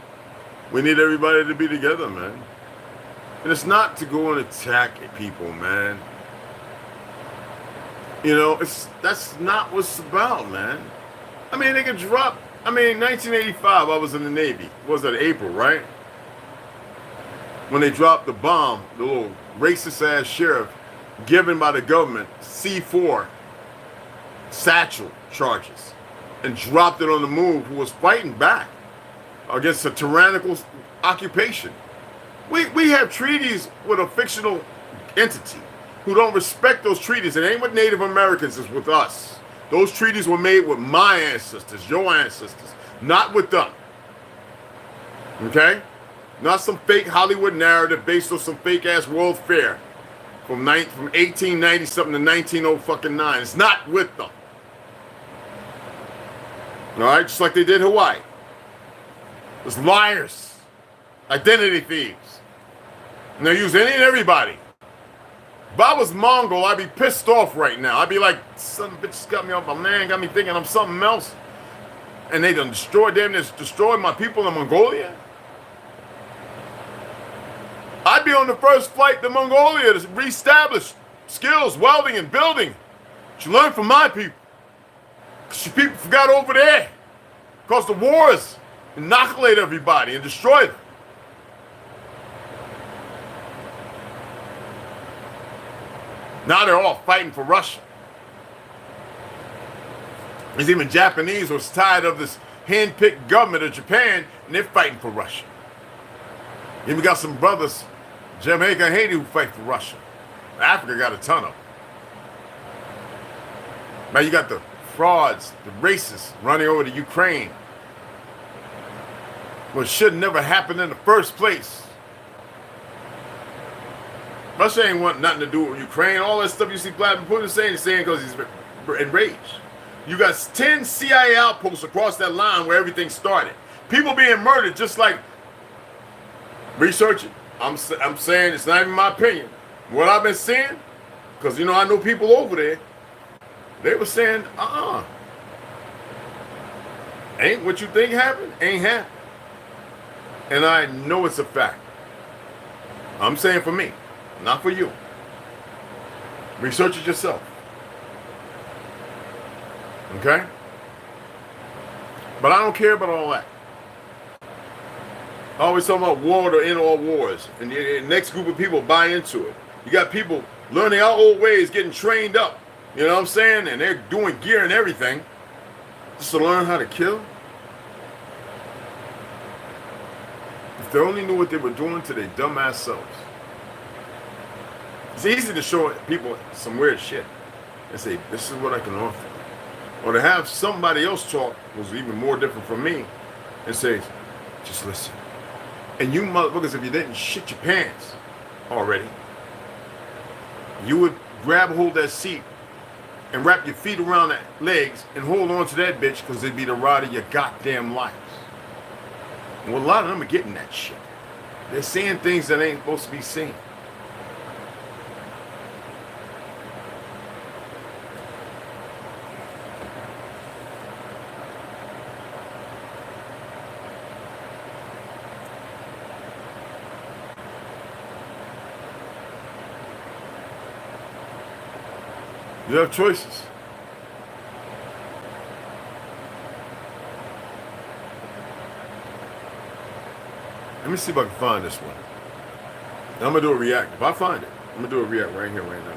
We need everybody to be together, man. And it's not to go and attack people, man. You know, that's not what it's about, man. I mean, they could drop. I mean, 1985, I was in the Navy. Was that April, right? When they dropped the bomb, the little racist-ass sheriff given by the government C4 satchel charges and dropped it on the move, who was fighting back against a tyrannical occupation. We have treaties with a fictional entity who don't respect those treaties. It ain't with Native Americans, it's with us. Those treaties were made with my ancestors, your ancestors, not with them. Okay? Not some fake Hollywood narrative based on some fake ass World Fair from 1890 something to 1909. It's not with them. All right? Just like they did Hawaii. There's liars, identity thieves. And they use any and everybody. If I was Mongol, I'd be pissed off right now. I'd be like, some bitch got me off my man, got me thinking I'm something else. And they done destroyed my people in Mongolia. I'd be on the first flight to Mongolia to reestablish skills, welding and building. But you learn from my people. Because your people forgot over there. Because the wars inoculate everybody and destroy them. Now they're all fighting for Russia. There's even Japanese who's tired of this hand-picked government of Japan, and they're fighting for Russia. Even got some brothers, Jamaica and Haiti, who fight for Russia. Africa got a ton of them. Now you got the frauds, the racists running over to Ukraine. What should never happen in the first place. Russia ain't want nothing to do with Ukraine. All that stuff you see Vladimir Putin saying, he's saying because he's enraged. You got 10 CIA outposts across that line where everything started. People being murdered just like, research it. I'm saying it's not even my opinion. What I've been seeing, because you know I know people over there, they were saying, ain't what you think happened, ain't happened. And I know it's a fact. I'm saying for me, not for you. Research it yourself. Okay? But I don't care about all that. I always talk about war to end all wars. And the next group of people buy into it. You got people learning our old ways, getting trained up. You know what I'm saying? And they're doing gear and everything just to learn how to kill. If they only knew what they were doing to their dumbass selves. It's easy to show people some weird shit and say, this is what I can offer. Or to have somebody else talk, who's even more different from me, and say, just listen. And you motherfuckers, if you didn't shit your pants already, you would grab hold of that seat and wrap your feet around that legs and hold on to that bitch because it'd be the ride of your goddamn lives. And well, a lot of them are getting that shit. They're saying things that ain't supposed to be seen. You have choices. Let me see if I can find this one. And I'm going to do a react. If I find it, I'm going to do a react right here, right now.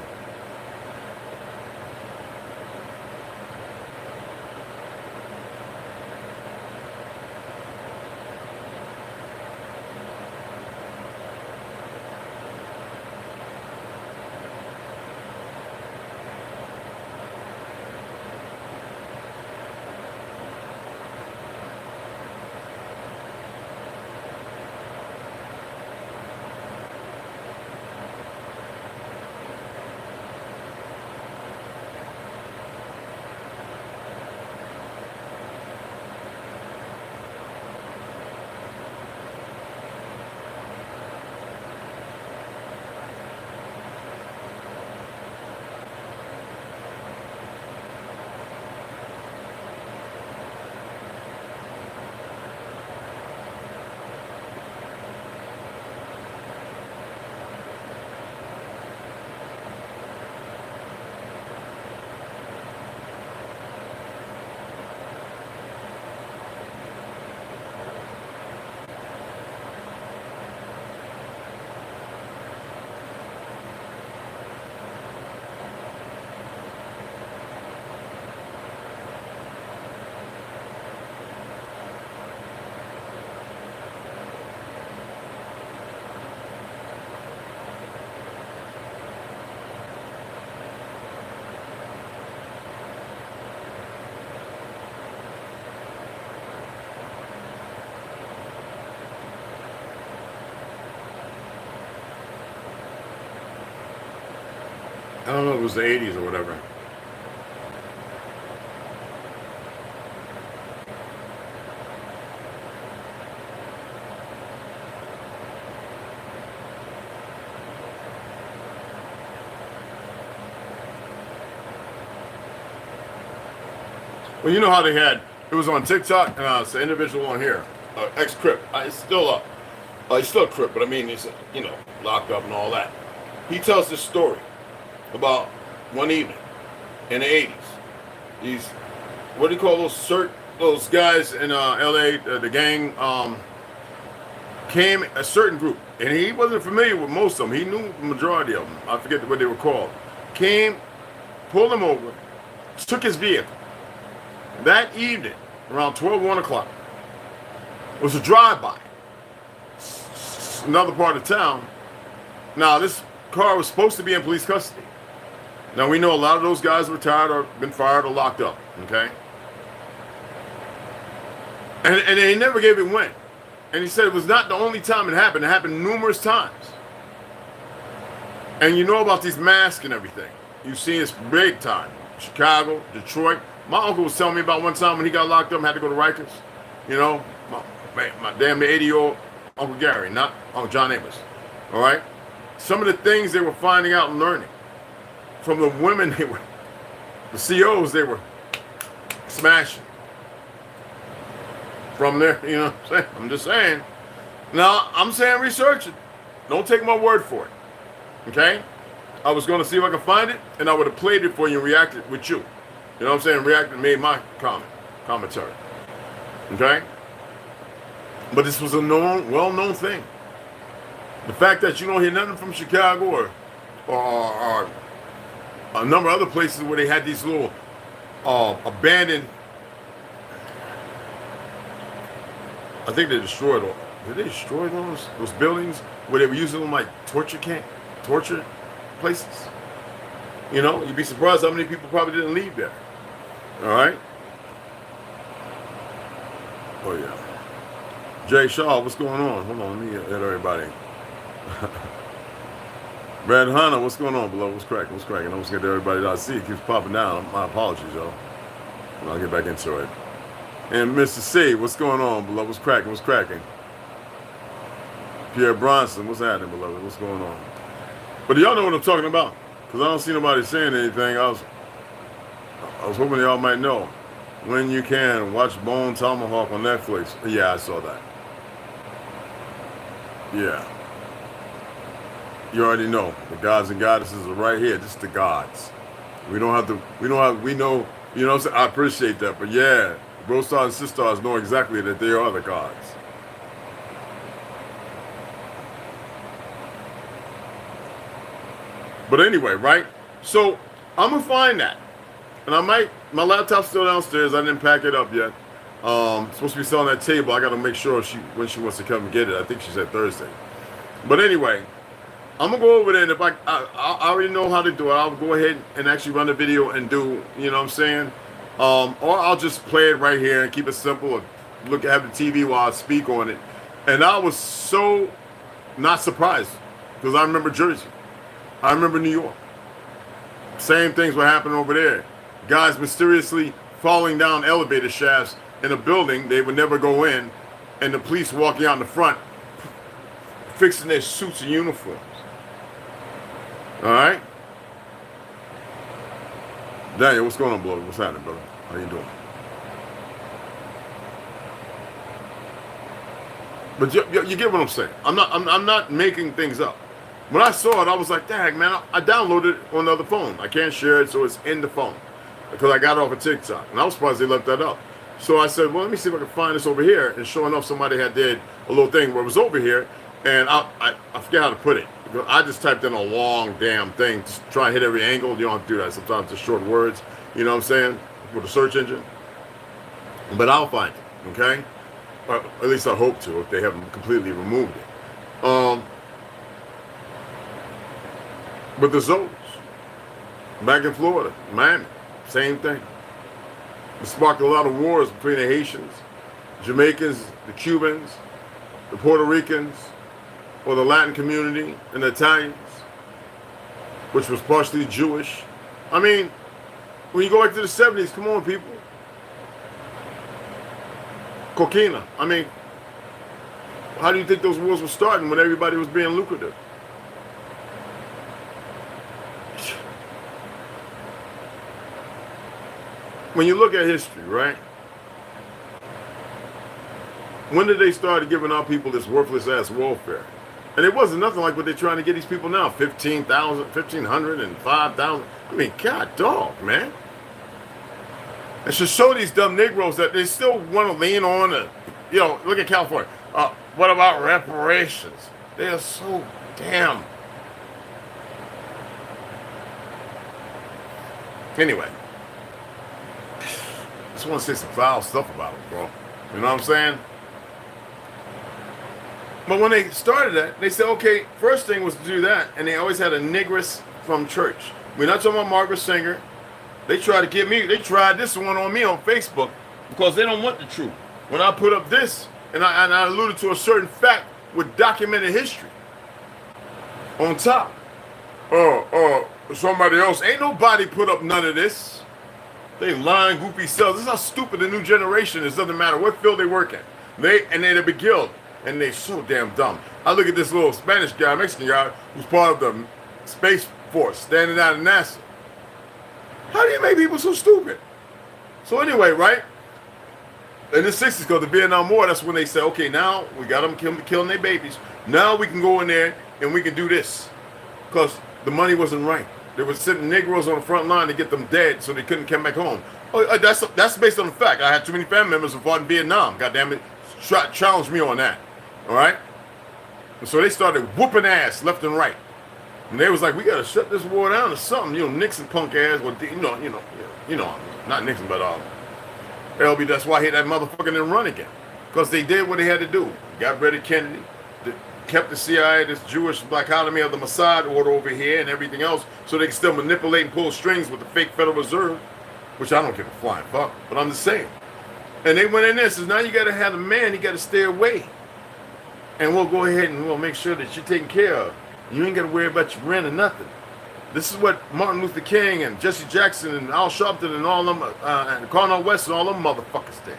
I don't know if it was the 80s or whatever. Well, you know how they had, it was on TikTok, it's an individual on here, ex-Crip. It's still up. He's still a Crip, but I mean, he's, you know, locked up and all that. He tells this story about one evening in the 80s. These, what do you call those guys in LA, the gang, came, a certain group, and he wasn't familiar with most of them. He knew the majority of them. I forget what they were called. Came, pulled him over, took his vehicle. That evening, around 1 o'clock, was a drive-by. Another part of town. Now, this car was supposed to be in police custody. Now, we know a lot of those guys retired or been fired or locked up, okay? And they never gave it when. And he said it was not the only time it happened. It happened numerous times. And you know about these masks and everything. You've seen this big time. Chicago, Detroit. My uncle was telling me about one time when he got locked up and had to go to Rikers. You know, my damn 80-year-old Uncle Gary, not Uncle John Amos. All right? Some of the things they were finding out and learning from the women, the COs, they were smashing. From there, you know what I'm saying? I'm just saying. Now, I'm saying research it. Don't take my word for it. Okay? I was going to see if I could find it, and I would have played it for you and reacted with you. You know what I'm saying? Reacted and made my commentary. Okay? But this was a known, well-known thing. The fact that you don't hear nothing from Chicago or a number of other places where they had these little abandoned, I think they destroyed all. Did they destroy those buildings where they were using them like torture places? You know, you'd be surprised how many people probably didn't leave there. All right. Oh yeah. Jay Shaw, what's going on? Hold on, let me hit everybody. Red Hunter, what's going on, below? What's cracking? What's cracking? I was getting everybody that I see. It keeps popping down. My apologies, y'all. I'll get back into it. And Mr. C, what's going on, beloved? What's cracking? What's cracking? Pierre Bronson, what's happening, beloved? What's going on? But y'all know what I'm talking about, because I don't see nobody saying anything. I was hoping y'all might know. When you can, watch Bone Tomahawk on Netflix. Yeah, I saw that. Yeah. You already know. The gods and goddesses are right here. Just the gods. We know, you know what I'm saying? I appreciate that. But yeah, bro stars and sisters know exactly that they are the gods. But anyway, right? So I'm gonna find that. And my laptop's still downstairs. I didn't pack it up yet. It's supposed to be still on that table. I gotta make sure when she wants to come and get it. I think she said Thursday. But anyway, I'm gonna go over there, and if I already know how to do it, I'll go ahead and actually run the video and do, you know what I'm saying? Or I'll just play it right here and keep it simple and have the TV while I speak on it. And I was so not surprised, because I remember Jersey. I remember New York. Same things were happening over there. Guys mysteriously falling down elevator shafts in a building they would never go in, and the police walking out in the front fixing their suits and uniforms. All right? Daniel, what's going on, brother? What's happening, brother? How you doing? But you get what I'm saying. I'm not making things up. When I saw it, I was like, dang, man, I downloaded it on the other phone. I can't share it, so it's in the phone. Because I got it off of TikTok. And I was surprised they left that up. So I said, well, let me see if I can find this over here. And sure enough, somebody had did a little thing where it was over here. And I forget how to put it. I just typed in a long damn thing to try and hit every angle. You don't have to do that. Sometimes it's short words. You know what I'm saying? With a search engine. But I'll find it. Okay? Or at least I hope to, if they haven't completely removed it. But the Zoes, back in Florida, Miami, same thing. It sparked a lot of wars between the Haitians, Jamaicans, the Cubans, the Puerto Ricans, or the Latin community, and the Italians, which was partially Jewish. I mean, when you go back to the 70s, come on, people. Coquina. I mean, how do you think those wars were starting when everybody was being lucrative? When you look at history, right? When did they start giving our people this worthless ass welfare? And it wasn't nothing like what they're trying to get these people now. 15,000, 1,500, and 5,000. I mean, God dog, man. It should show these dumb Negroes that they still want to lean on you know, look at California. What about reparations? They are so damn. Anyway. I just want to say some foul stuff about them, bro. You know what I'm saying? But when they started that, they said, okay, first thing was to do that, and they always had a negress from church. We're not talking about Margaret Sanger. They tried to get me. They tried this one on me on Facebook because they don't want the truth. When I put up this, and I alluded to a certain fact with documented history on top. Somebody else. Ain't nobody put up none of this. They lying, goofy selves. This is how stupid the new generation is. Doesn't matter what field they work in. They're beguiled. And they're so damn dumb. I look at this little Spanish guy, Mexican guy, who's part of the Space Force, standing out in NASA. How do you make people so stupid? So anyway, right? In the 60s, because the Vietnam War, that's when they said, okay, now we got them killing their babies. Now we can go in there and we can do this. Because the money wasn't right. They were sending Negroes on the front line to get them dead so they couldn't come back home. Oh, that's based on the fact. I had too many family members who fought in Vietnam. God damn it. Challenge me on that. All right? And so they started whooping ass left and right. And they was like, we got to shut this war down or something. You know, Nixon punk ass. Well, not Nixon, but LB, that's why he had that motherfucker didn't run again. Because they did what they had to do. Got rid of Kennedy. Kept the CIA, this Jewish dichotomy of the Mossad order over here and everything else, so they can still manipulate and pull strings with the fake Federal Reserve, which I don't give a flying fuck, but I'm just saying. And they went in there and says, now you got to have a man, you got to stay away. And we'll go ahead and we'll make sure that you're taken care of. You ain't got to worry about your rent or nothing. This is what Martin Luther King and Jesse Jackson and Al Sharpton and all them, and Cornel West and all them motherfuckers did.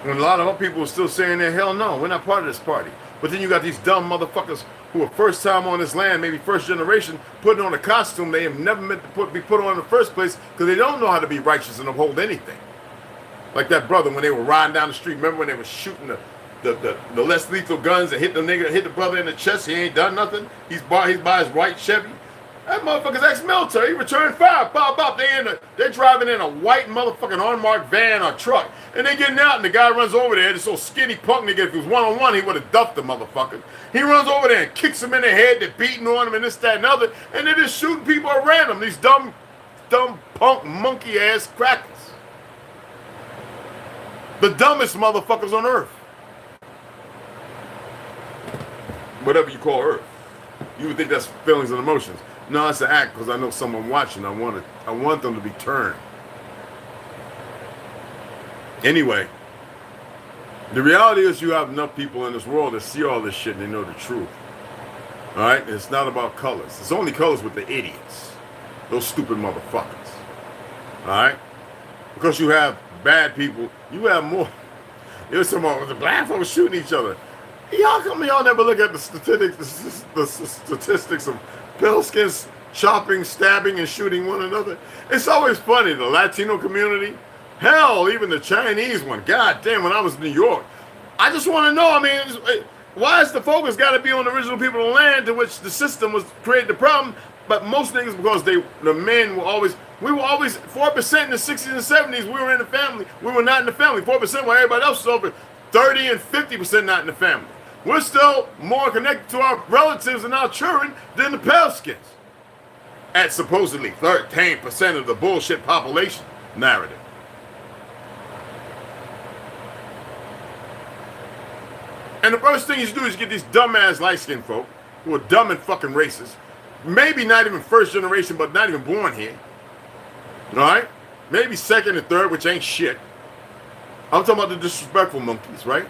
When a lot of other people are still saying that, hell no, we're not part of this party. But then you got these dumb motherfuckers who are first time on this land, maybe first generation, putting on a costume they have never meant to be put on in the first place because they don't know how to be righteous and uphold anything. Like that brother when they were riding down the street. Remember when they were shooting the less lethal guns and hit the brother in the chest? He ain't done nothing. He's by his white Chevy. That motherfucker's ex-military. He returned fire. Pop, pop. They're driving in a white motherfucking unmarked van or truck. And they getting out, and the guy runs over there. This so skinny punk nigga. If he was one-on-one, he would have duffed the motherfucker. He runs over there and kicks him in the head. They're beating on him and this, that, and other. And they're just shooting people at random. These dumb punk, monkey-ass crackers. The dumbest motherfuckers on earth. Whatever you call earth. You would think that's feelings and emotions. No, it's an act because I know someone watching. I want them to be turned. Anyway, the reality is you have enough people in this world that see all this shit and they know the truth. All right? It's not about colors. It's only colors with the idiots. Those stupid motherfuckers. All right? Because you have bad people. You have more. There's some of the black folks shooting each other. Y'all never look at the statistics of pale skins chopping, stabbing, and shooting one another. It's always funny. The Latino community, hell, even the Chinese one. God damn, when I was in New York, I just want to know. I mean, why is the focus got to be on the original people of the land to which the system was created the problem? But most niggas, because the men were always 4% in the 60s and 70s. We were in the family. We were not in the family. 4% while everybody else was over 30 and 50% not in the family. We're still more connected to our relatives and our children than the pale skins. At supposedly 13% of the bullshit population narrative. And the first thing you do is get these dumbass light-skinned folk who are dumb and fucking racist. Maybe not even first generation, but not even born here. All right? Maybe second and third, which ain't shit. I'm talking about the disrespectful monkeys, right?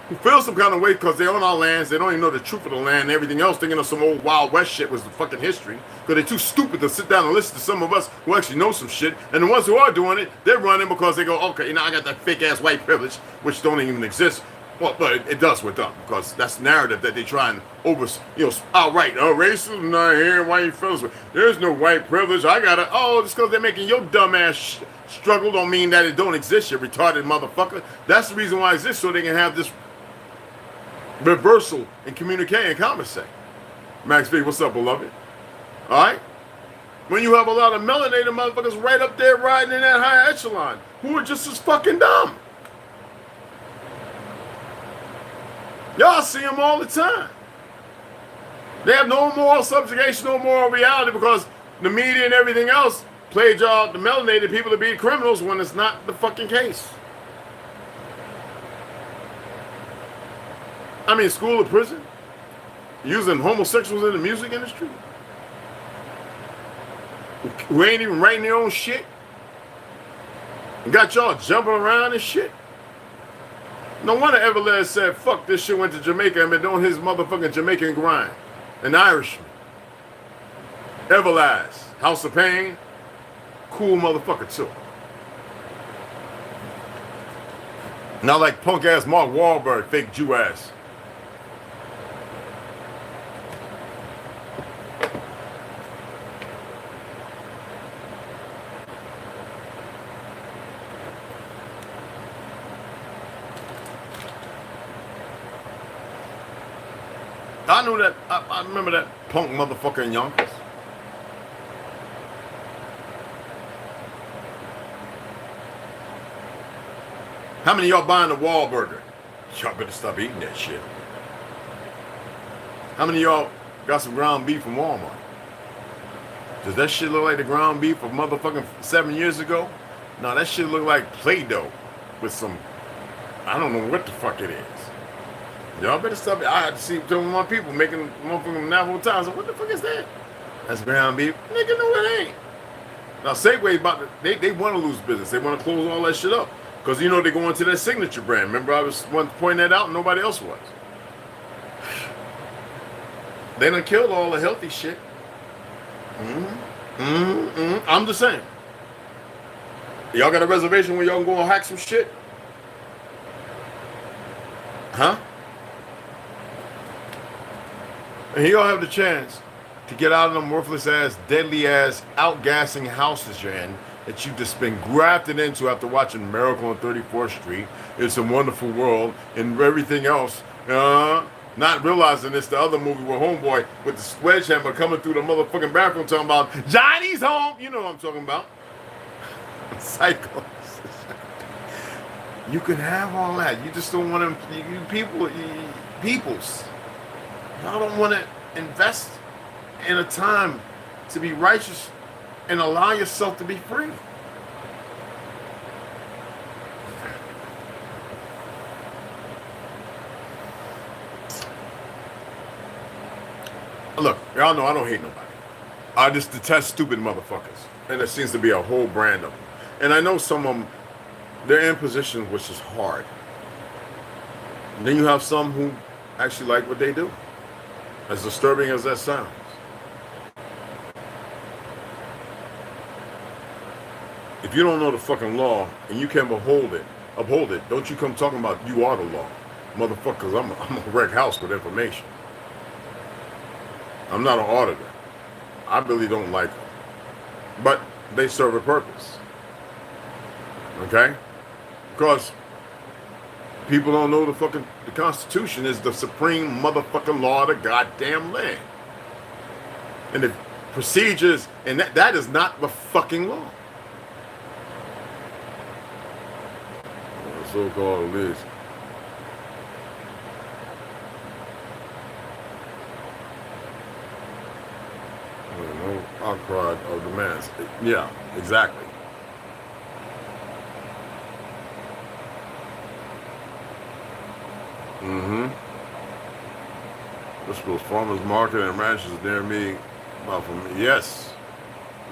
Who feel some kind of way because they're on our lands, they don't even know the truth of the land and everything else, thinking of some old Wild West shit was the fucking history, because they're too stupid to sit down and listen to some of us who actually know some shit, and the ones who are doing it, they're running because they go, okay, you know, I got that fake-ass white privilege, which don't even exist. Well, but it does with them, because that's the narrative that they try and outright, racism not here, white fellas, there's no white privilege, just because they're making your dumb ass struggle don't mean that it don't exist, you retarded motherfucker. That's the reason why it exists, so they can have this reversal in communicating and conversation. Max B, what's up, beloved? All right? When you have a lot of melanated motherfuckers right up there riding in that high echelon who are just as fucking dumb. Y'all see them all the time. They have no moral subjugation, no moral reality because the media and everything else played y'all, the melanated people, to be criminals when it's not the fucking case. I mean, school or prison. using homosexuals in the music industry? Who ain't even writing their own shit? And got y'all jumping around and shit? No wonder Everlast said, fuck this shit, went to Jamaica and been doing his motherfucking Jamaican grind. An Irishman. Everlast. House of Pain. Cool motherfucker too. Not like punk ass Mark Wahlberg, fake Jew ass. I knew that. I remember that punk motherfucker in Yonkers. How many of y'all buying the Wahlburger? Y'all better stop eating that shit. How many of y'all got some ground beef from Walmart? Does that shit look like the ground beef of motherfucking 7 years ago? No, that shit look like Play-Doh with some, I don't know what the fuck it is. Y'all better stop it. I had to see some of my people making motherfucking Navajo times. What the fuck is that? That's ground beef. Nigga, no it ain't. Now Safeway about to, they want to lose business. They want to close all that shit up. Because you know they're going to their signature brand. Remember I was pointing that out and nobody else was. They done killed all the healthy shit. I'm just saying. Y'all got a reservation where y'all can go and hack some shit? Huh? And here y'all have the chance to get out of them worthless ass, deadly ass, outgassing houses you're in that you've just been grafted into after watching Miracle on 34th Street, It's a Wonderful World, and everything else. Not realizing it's the other movie where homeboy with the sledgehammer coming through the motherfucking bathroom talking about Johnny's home. You know what I'm talking about. Psychos. You can have all that. You just don't want to, you peoples. Y'all don't want to invest in a time to be righteous and allow yourself to be free. Look, y'all know I don't hate nobody. I just detest stupid motherfuckers. And there seems to be a whole brand of them. And I know some of them, they're in positions which is hard. And then you have some who actually like what they do. As disturbing as that sounds. If you don't know the fucking law and you can uphold it, don't you come talking about you are the law. Motherfuckers, I'm a wreck house with information. I'm not an auditor. I really don't like them. But they serve a purpose. Okay? Because people don't know the Constitution is the supreme motherfucking law of the goddamn land. And the procedures, and that is not the fucking law. The so-called Liz. No outcry of the mass. Yeah, exactly. This was farmers market and ranches near me. Yes.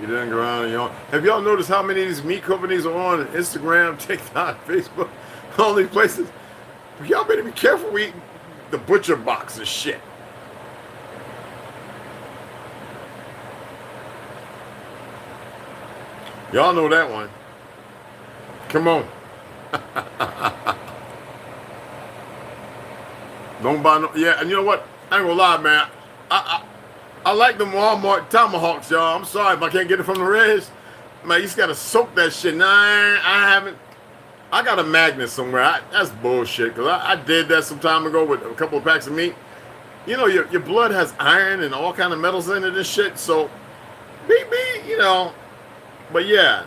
You didn't go around and y'all. Have y'all noticed how many of these meat companies are on Instagram, TikTok, Facebook, all these places? Y'all better be careful eating the butcher box and shit. Y'all know that one. Come on. Don't buy no. Yeah, and you know what? I ain't gonna lie, man. I like them Walmart tomahawks, y'all. I'm sorry if I can't get it from the res. Man, you just gotta soak that shit. Nah, I haven't. I got a magnet somewhere. That's bullshit. Cause I did that some time ago with a couple of packs of meat. You know, your blood has iron and all kind of metals in it and shit. So, you know. But yeah,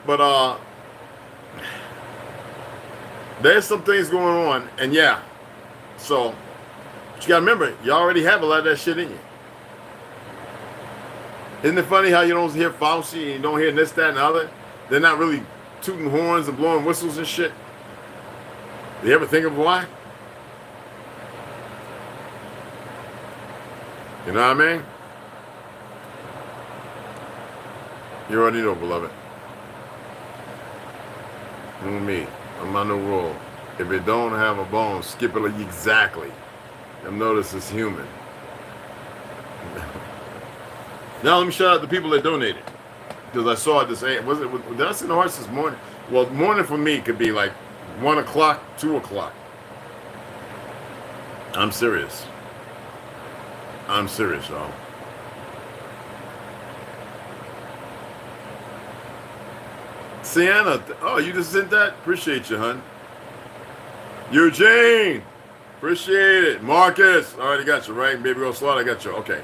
but there's some things going on, and yeah, so but you gotta remember, you already have a lot of that shit in you. Isn't it funny how you don't hear Fauci and you don't hear this, that, and the other? They're not really tooting horns and blowing whistles and shit. Do you ever think of why? You know what I mean? You already know, beloved. You and me. I'm on no rule. If it don't have a bone, skip it like exactly. And notice it's human. Now let me shout out the people that donated. Because I saw it this, did I send the hearts this morning? Well, morning for me could be like 1 o'clock, 2 o'clock. I'm serious. I'm serious, y'all. Sienna, oh, you just sent that? Appreciate you, hun. Eugene, appreciate it. Marcus, I already got you, right? Baby Girl Slaughter, I got you. Okay.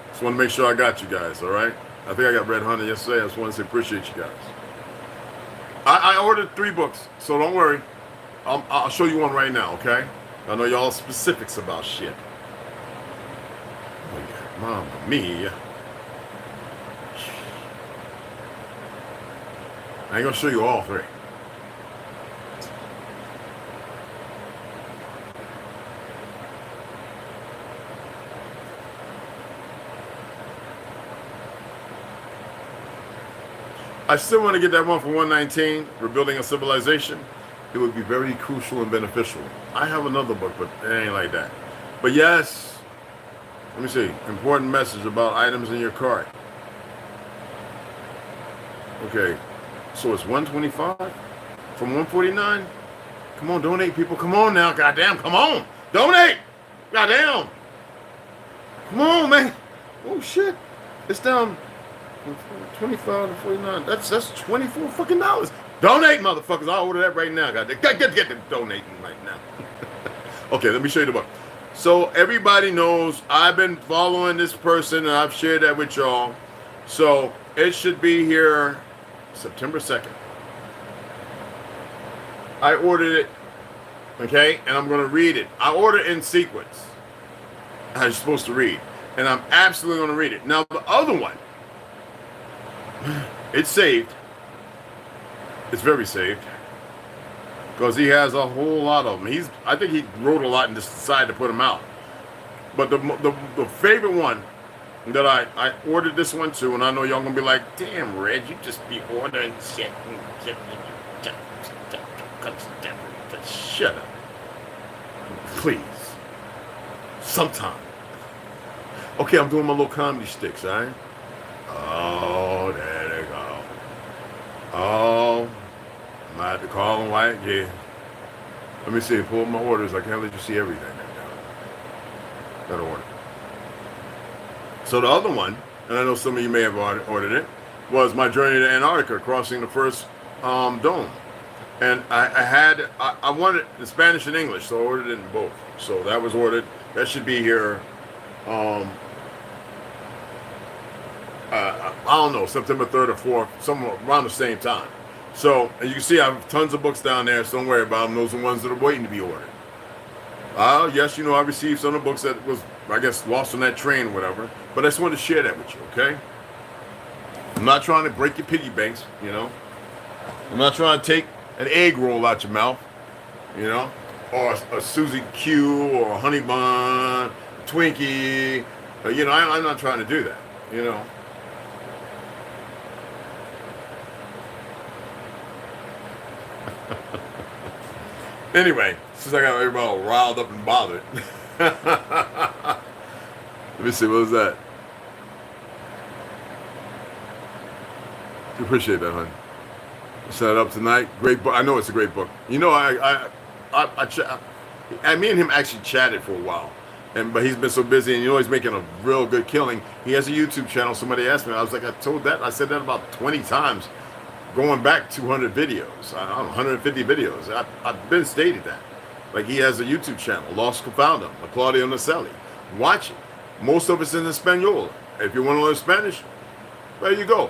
Just want to make sure I got you guys, all right? I think I got Red Hunter yesterday. I just want to say appreciate you guys. I ordered 3 books, so don't worry. I'll show you one right now, okay? I know y'all specifics about shit. Oh, yeah. Mama mia. I ain't gonna show you all 3. I still want to get that one for 119, Rebuilding a Civilization. It would be very crucial and beneficial. I have another book, but it ain't like that. But yes, let me see. Important message about items in your cart. Okay, so it's 125 from 149. Come on, donate, people. Come on now, goddamn, come on, donate, goddamn. Come on, man. Oh shit, it's down. 25 to 49. That's $24 fucking dollars. Donate, motherfuckers. I'll order that right now. Goddamn. Get the donating right now. Okay, let me show you the book. So everybody knows I've been following this person and I've shared that with y'all. So it should be here September 2nd. I ordered it. Okay, and I'm gonna read it. I ordered it in sequence. I was supposed to read. And I'm absolutely gonna read it. Now the other one, it's saved. It's very saved. Because he has a whole lot of them. I think he wrote a lot and just decided to put them out. But the favorite one that I ordered this one too, and I know y'all gonna be like, damn, Red, you just be ordering shit. Shut up. Please. Sometime. Okay, I'm doing my little comedy sticks, all right? Oh, there they go. Oh, I'm at the call white. Yeah. Let me see. Pull up my orders. I can't let you see everything right now. That order. So the other one, and I know some of you may have ordered it, was my journey to Antarctica, crossing the first dome. And I wanted the Spanish and English, so I ordered it in both. So that was ordered. That should be here. I don't know, September 3rd or 4th, somewhere around the same time. So, as you can see, I have tons of books down there, so don't worry about them. Those are the ones that are waiting to be ordered. Yes, you know, I received some of the books that was, I guess, lost on that train or whatever, but I just wanted to share that with you, okay? I'm not trying to break your piggy banks, you know? I'm not trying to take an egg roll out your mouth, you know? Or a Susie Q, or a honey bun, Twinkie. You know, I'm not trying to do that, you know? Anyway, since I got everybody all riled up and bothered. Let me see, what was that? Appreciate that, hon. Set it up tonight. Great book. I know it's a great book. You know, me and him actually chatted for a while, but he's been so busy, and you know he's making a real good killing. He has a YouTube channel. Somebody asked me. I was like, I said that about 20 times. Going back 200 videos, I don't know, 150 videos. I've been stated that. Like, he has a YouTube channel, Los Confoundum, Claudio Nacelli. Watch it. Most of it's in Espanol. If you want to learn Spanish, there you go.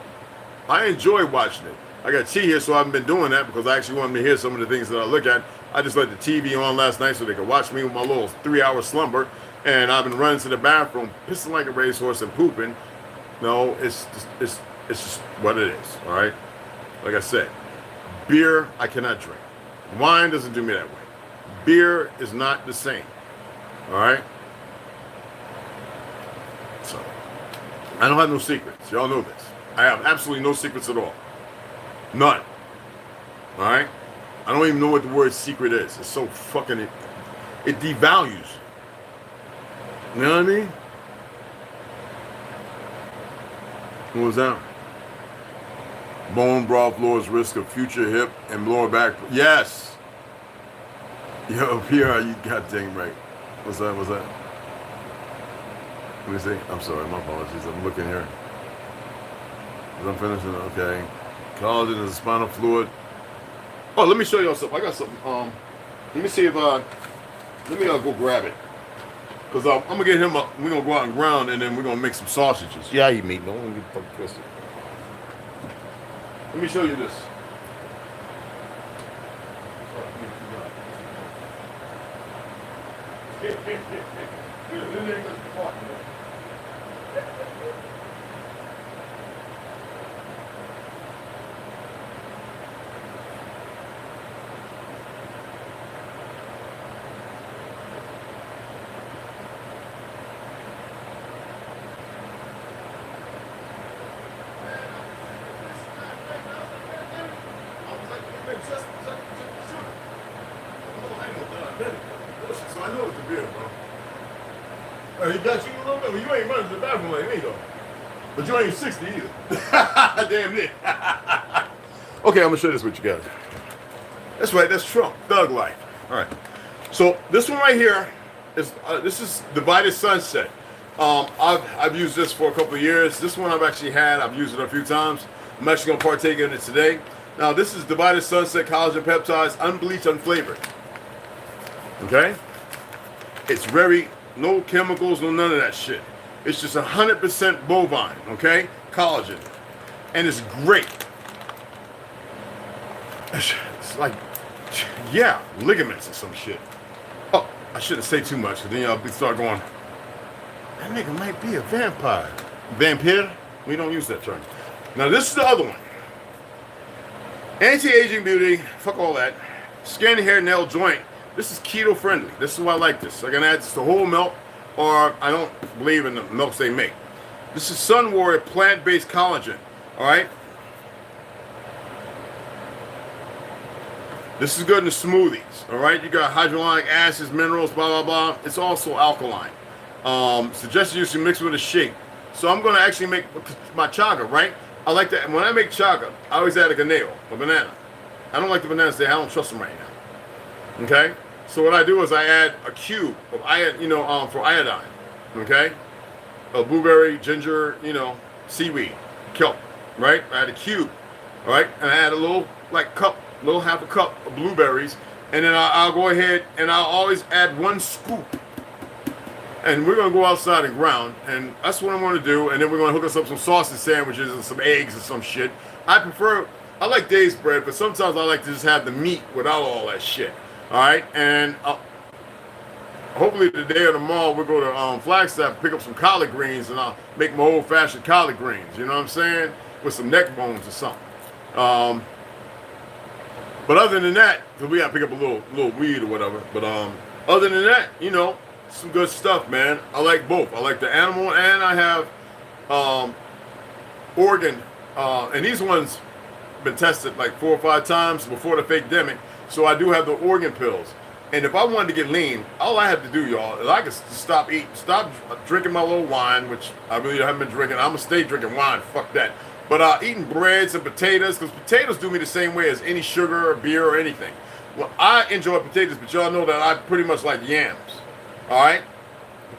I enjoy watching it. I got tea here, so I haven't been doing that because I actually wanted to hear some of the things that I look at. I just let the TV on last night so they could watch me with my little 3-hour slumber. And I've been running to the bathroom, pissing like a racehorse and pooping. No, it's just what it is, all right? Like I said, beer, I cannot drink. Wine doesn't do me that way. Beer is not the same. All right? I don't have no secrets. Y'all know this. I have absolutely no secrets at all. None. All right? I don't even know what the word secret is. It's so fucking... It devalues. You know what I mean? What was that? Bone broth lowers risk of future hip and lower back. Yes. Yo, PR, you got dang right. What's that? What's that? Let me see. I'm sorry. My apologies. I'm looking here. I'm finishing. Okay. Collagen is a spinal fluid. Oh, let me show y'all something. I got something. Let me see if let me go grab it. Cause I'm gonna get him up. We're gonna go out and ground, and then we're gonna make some sausages. Yeah, I eat meat. Don't get fucking twisted. Let me show you this. So I know it's the beer, bro. He got you a little bit. Well, you ain't running to the bathroom like me, though. But you ain't 60 either. Damn it. Okay, I'm going to share this with you guys. That's right. That's Trump. Thug life. All right. So this one right here is this is Divided Sunset. I've used this for a couple of years. This one I've actually had. I've used it a few times. I'm actually going to partake in it today. Now, this is Divided Sunset Collagen Peptides, unbleached, unflavored. Okay? It's very, no chemicals, no none of that shit. It's just 100% bovine, okay? Collagen. And it's great. It's like, yeah, ligaments or some shit. Oh, I shouldn't say too much, because then y'all start going, that nigga might be a vampire. Vampire? We don't use that term. Now, this is the other one. Anti-aging beauty, fuck all that. Skin, hair, nail, joint. This is keto friendly. This is why I like this. I can add this to whole milk, or I don't believe in the milks they make. This is Sun Warrior plant-based collagen. All right. This is good in the smoothies. All right. You got hydrolonic acids, minerals, blah blah blah. It's also alkaline. Suggested you should mix with a shake. So I'm going to actually make my chaga, right? I like that. When I make chaga, I always add a ganeo, a banana. I don't like the bananas there. I don't trust them right now. Okay? So what I do is I add a cube of for iodine. Okay? A blueberry, ginger, seaweed, kelp, right? I add a cube, all right? And I add a little, half a cup of blueberries. And then I'll go ahead and I'll always add 1 scoop. And we're going to go outside and ground, and that's what I'm going to do. And then we're going to hook us up some sausage sandwiches and some eggs and some shit. I like Dave's bread, but sometimes I like to just have the meat without all that shit. All right? And hopefully today or tomorrow we'll go to Flagstaff, pick up some collard greens, and I'll make my old-fashioned collard greens. You know what I'm saying? With some neck bones or something. But other than that, because we got to pick up a little weed or whatever. But other than that, some good stuff, man. I like both. I like the animal, and I have organ. And these ones been tested like 4 or 5 times before the fake demic. So I do have the organ pills. And if I wanted to get lean, all I have to do, y'all, is I can stop drinking my little wine, which I really haven't been drinking. I'm going to stay drinking wine. Fuck that. But eating breads and potatoes, because potatoes do me the same way as any sugar or beer or anything. Well, I enjoy potatoes, but y'all know that I pretty much like yams. All right?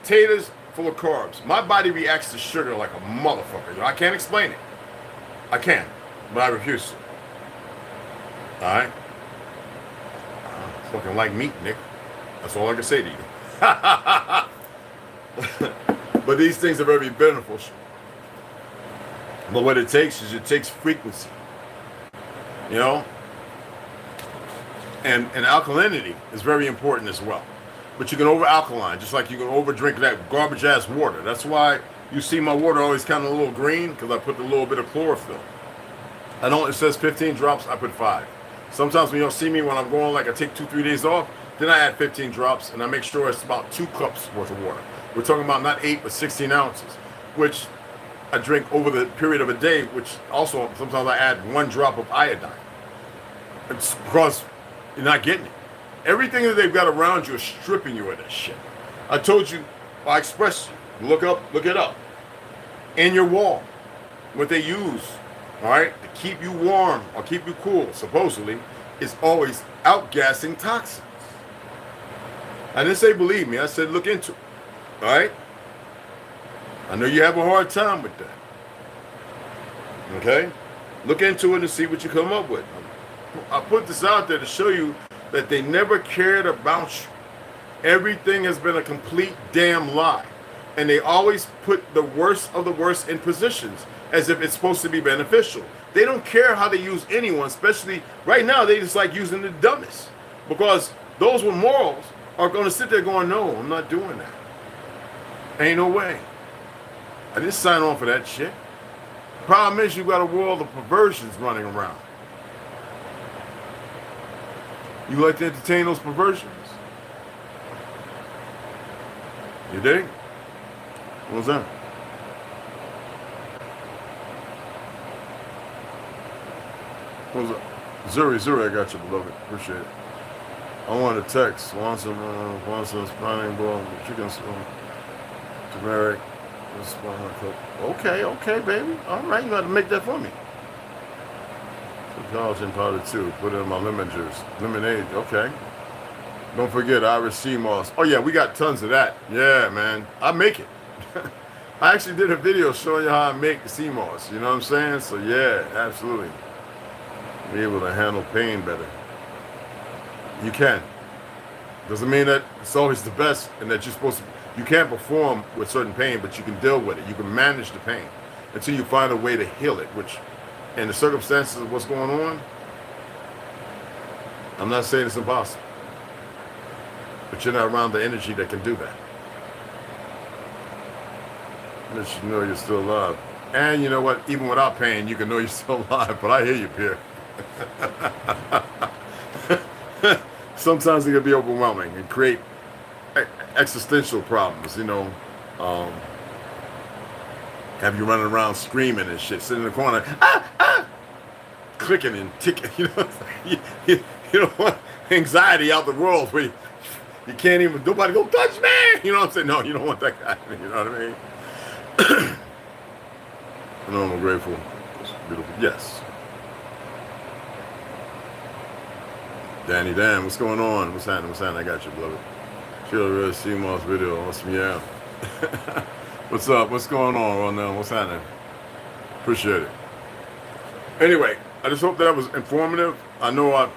Potatoes full of carbs. My body reacts to sugar like a motherfucker. I can't explain it. I can, but I refuse to. All right? I fucking like meat, Nick. That's all I can say to you. But these things are very beneficial. But what it takes frequency. And alkalinity is very important as well. But you can over-alkaline, just like you can over-drink that garbage-ass water. That's why you see my water always kind of a little green, because I put a little bit of chlorophyll. It says 15 drops, I put 5. Sometimes when you don't see me, when I'm going, I take 2-3 days off, then I add 15 drops, and I make sure it's about 2 cups worth of water. We're talking about not 8, but 16 ounces, which I drink over the period of a day, which also sometimes I add 1 drop of iodine. It's because you're not getting it. Everything that they've got around you is stripping you of that shit. I told you, I expressed you. Look it up. In your wall, what they use, all right, to keep you warm or keep you cool, supposedly, is always outgassing toxins. I didn't say believe me. I said look into it. All right? I know you have a hard time with that. Okay? Look into it and see what you come up with. I put this out there to show you that they never cared about you. Everything has been a complete damn lie. And they always put the worst of the worst in positions as if it's supposed to be beneficial. They don't care how they use anyone, especially right now. They just like using the dumbest. Because those with morals are going to sit there going, no, I'm not doing that. Ain't no way. I didn't sign on for that shit. Problem is, you got a world of perversions running around. You like to entertain those perversions? You dig? What was that? What was that? Zuri, I got you, beloved. Appreciate it. I want a text. Want some spawning ball, chicken spoon, turmeric. Okay, baby. All right, you got to make that for me. Collagen powder too. Put it in my lemon juice. Lemonade. Okay. Don't forget Irish sea moss. Oh yeah, we got tons of that. Yeah, man. I make it. I actually did a video showing you how I make sea moss. You know what I'm saying? So yeah, absolutely. Be able to handle pain better. You can. Doesn't mean that it's always the best and that you're supposed to. You can't perform with certain pain, but you can deal with it. You can manage the pain until you find a way to heal it, which, in the circumstances of what's going on, I'm not saying it's impossible. But you're not around the energy that can do that. Let you know you're still alive. And you know what? Even without pain, you can know you're still alive. But I hear you, Pierre. Sometimes it can be overwhelming and create existential problems, you know. Have you running around screaming and shit, sitting in the corner, clicking and ticking, you know. You know what? Anxiety out the world where you can't even, nobody go touch me, you know what I'm saying? No, you don't want that guy, you know what I mean? I know I'm grateful. It's beautiful. Yes. Danny Dan, what's going on? What's happening? I got you, beloved. Sheila Red CMOS video. Awesome, yeah. What's up? What's going on, Ronell? What's happening? Appreciate it. Anyway, I just hope that was informative. I know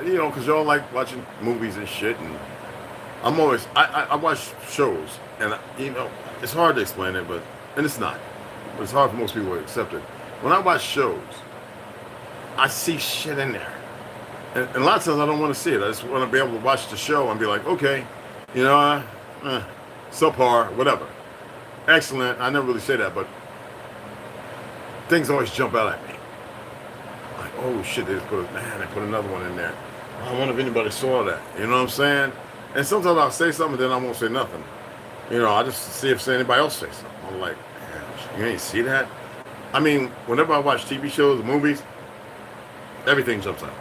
you know, because y'all like watching movies and shit, and I'm always, I watch shows, and, you know, it's hard to explain it, and it's not. But it's hard for most people to accept it. When I watch shows, I see shit in there. And a lot of times I don't want to see it. I just want to be able to watch the show and be like, okay, you know, subpar, whatever. Excellent. I never really say that, but things always jump out at me. Like, oh shit, they put another one in there. I wonder if anybody saw that. You know what I'm saying? And sometimes I'll say something, then I won't say nothing. You know, I just see if anybody else says something. I'm like, man, you ain't see that? I mean, whenever I watch TV shows, movies, everything jumps out.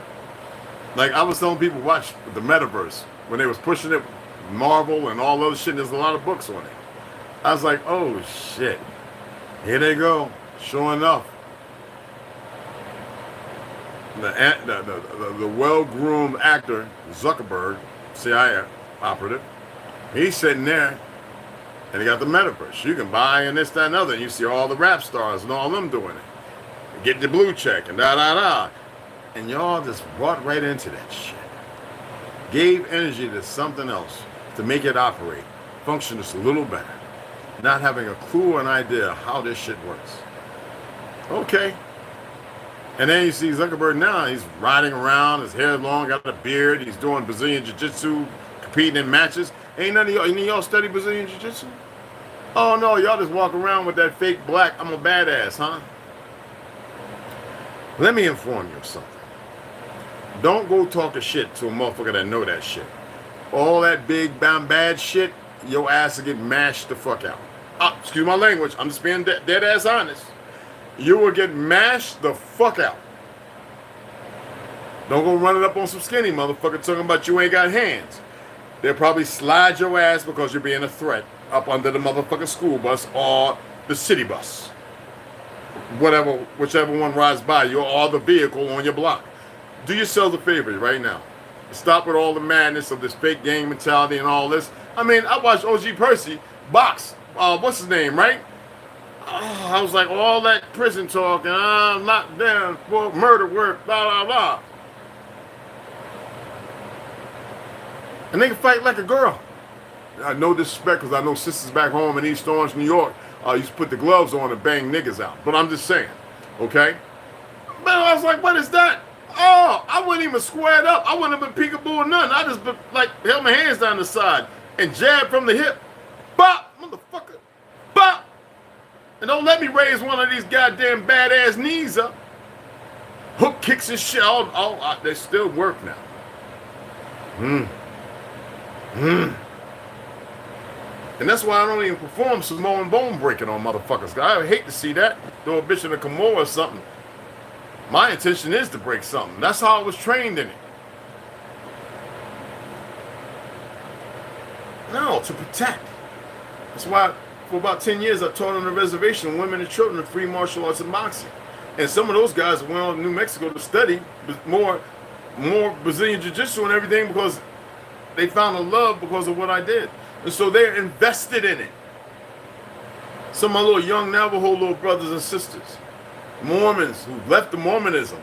Like I was telling people, watch the metaverse when they was pushing it, Marvel and all other shit. There's a lot of books on it. I was like, oh shit, here they go. Sure enough, the well-groomed actor Zuckerberg, CIA operative, he's sitting there, and he got the metaverse. You can buy and this, that, and other. And you see all the rap stars and all them doing it. Get the blue check and da. And y'all just brought right into that shit. Gave energy to something else to make it operate, function just a little better. Not having a clue or an idea how this shit works. Okay. And then you see Zuckerberg now, he's riding around, his hair long, got a beard, he's doing Brazilian Jiu-Jitsu, competing in matches. Ain't none of y'all, any of y'all study Brazilian Jiu-Jitsu? Oh no, y'all just walk around with that fake black, I'm a badass, huh? Let me inform you of something. Don't go talking shit to a motherfucker that know that shit. All that big bad shit, your ass will get mashed the fuck out. excuse my language, I'm just being dead ass honest. You will get mashed the fuck out. Don't go running up on some skinny motherfucker talking about you ain't got hands. They'll probably slide your ass because you're being a threat up under the motherfucking school bus or the city bus. Whatever, whichever one rides by you or the vehicle on your block. Do yourselves a favor right now. Stop with all the madness of this fake gang mentality and all this. I mean, I watched OG Percy box. What's his name, right? I was like, all that prison talk and I'm not down for murder work, blah, blah, blah. And they can fight like a girl. I know disrespect because I know sisters back home in East Orange, New York, used to put the gloves on and bang niggas out. But I'm just saying, okay? But I was like, what is that? Oh, I wouldn't even square it up. I wouldn't have been peekaboo or nothing. I just like held my hands down the side and jabbed from the hip. Bop, motherfucker. Bop. And don't let me raise one of these goddamn badass knees up. Hook kicks and shit. They still work now. And that's why I don't even perform Samoan bone breaking on motherfuckers. I hate to see that. Throw a bitch in a Kimura or something. My intention is to break something. That's how I was trained in it. No, to protect. That's why for about 10 years I taught on the reservation women and children in free martial arts and boxing. And some of those guys went on to New Mexico to study more Brazilian Jiu-Jitsu and everything because they found a love because of what I did. And so they're invested in it. Some of my little young Navajo little brothers and sisters, Mormons who left the Mormonism,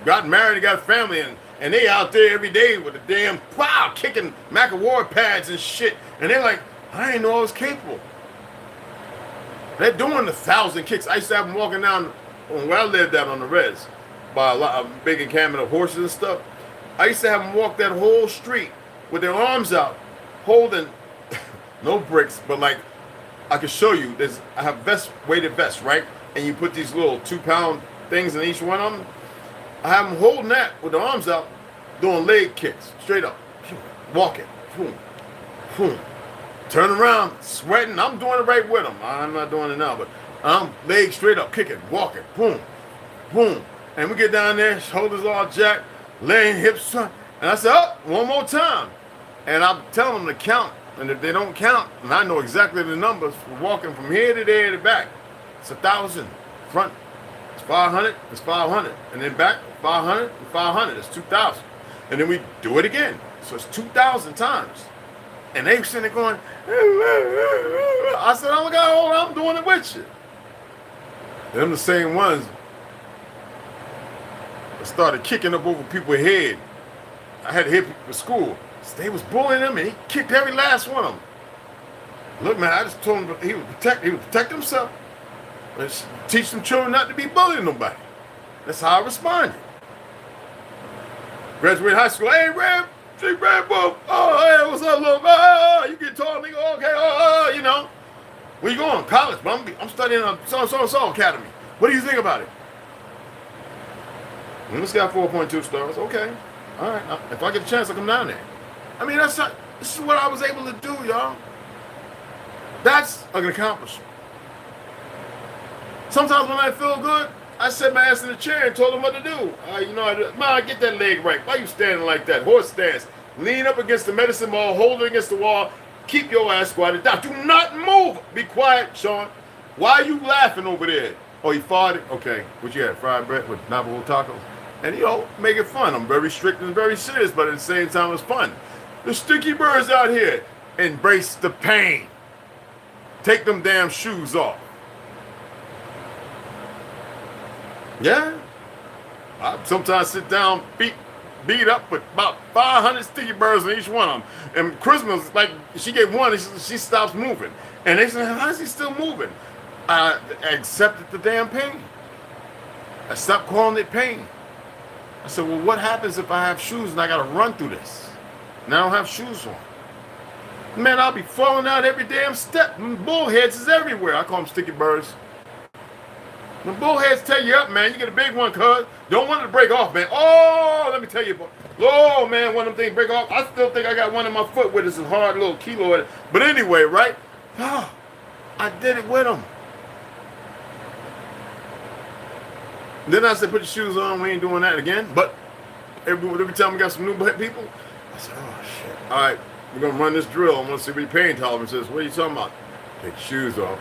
got married and got a family, and they out there every day with a damn plow kicking McAwar pads and shit. And they're like, I didn't know I was capable. They're doing 1,000 kicks. I used to have them walking down where I lived out on the res by a lot of big encampment of horses and stuff. I used to have them walk that whole street with their arms out, holding no bricks, but like I can show you. I have weighted vests, right? And you put these little 2-pound things in each one of them. I have them holding that with their arms out, doing leg kicks, straight up, walking, boom, boom, turn around, sweating. I'm doing it right with them. I'm not doing it now, but I'm legs straight up, kicking, walking, boom, boom. And we get down there, shoulders all jacked, laying hips, and I said, oh, one more time. And I'm telling them to count. And if they don't count, and I know exactly the numbers, we're walking from here to there to back. It's 1,000. Front, it's 500, it's 500. And then back, 500, and 500, it's 2,000. And then we do it again. So it's 2,000 times. And they sitting there going, I said, oh my God, hold on, I'm doing it with you. Them the same ones that started kicking up over people's head. I had to hit people at school. They was bullying him, and he kicked every last one of them. Look, man, I just told him he would protect himself. And teach them children not to be bullying nobody. That's how I responded. Graduated high school. Hey, Red, Wolf. Oh, hey, what's up, little man? Oh, you get tall, nigga. Okay, you know. Where you going? College. But I'm studying a so academy. What do you think about it? This got 4.2 stars. Okay. All right. If I get a chance, I'll come down there. I mean, this is what I was able to do, y'all. That's an accomplishment. Sometimes when I feel good, I set my ass in the chair and told them what to do. I get that leg right. Why you standing like that? Horse stance. Lean up against the medicine ball, hold it against the wall. Keep your ass squatted down. Do not move. Be quiet, Sean. Why are you laughing over there? Oh, you farted? Okay. What you had? Fried bread with Navajo tacos? And, make it fun. I'm very strict and very serious, but at the same time, it's fun. The sticky birds out here. Embrace the pain. Take them damn shoes off. Yeah. I sometimes sit down, beat up with about 500 sticky birds in each one of them. And Christmas, like, she gave one, and she stops moving. And they said, how is he still moving? I accepted the damn pain. I stopped calling it pain. I said, well, what happens if I have shoes and I got to run through this? And I don't have shoes on. Man, I'll be falling out every damn step. Bullheads is everywhere. I call them sticky birds. The bullheads tear you up, man. You get a big one, cuz. Don't want it to break off, man. Oh, let me tell you. Oh, man, one of them things break off. I still think I got one in my foot with this hard little keloid. But anyway, right? I did it with him. Then I said, put your shoes on. We ain't doing that again. But every time we got some new people, I said, oh, shit. All right, we're going to run this drill. I want to see what your pain tolerance is. What are you talking about? Take your shoes off.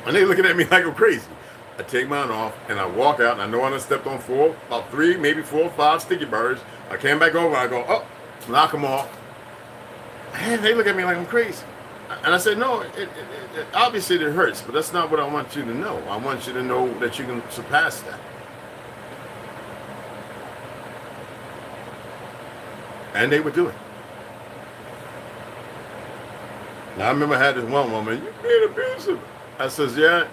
And they looking at me like I'm crazy. I take mine off, and I walk out, and I know I done stepped on about 3, maybe 4 or 5 sticky birds. I came back over, I go, oh, knock them off. And they look at me like I'm crazy. And I said, no, obviously it hurts, but that's not what I want you to know. I want you to know that you can surpass that. And they would do it. Now, I remember I had this one woman, you being abusive. I says, yeah.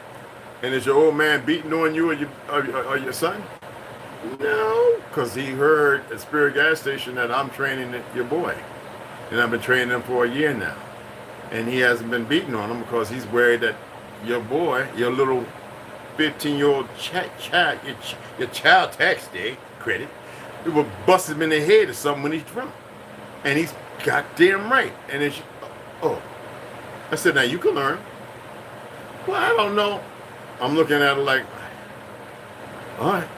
And is your old man beating on you or your son? No, because he heard at Spirit gas station that I'm training your boy. And I've been training him for a year now. And he hasn't been beating on him because he's worried that your boy, your little 15-year-old your child tax day credit, it will bust him in the head or something when he's drunk. And he's goddamn right. And it's, oh. I said, now you can learn. Well, I don't know. I'm looking at it like, all right.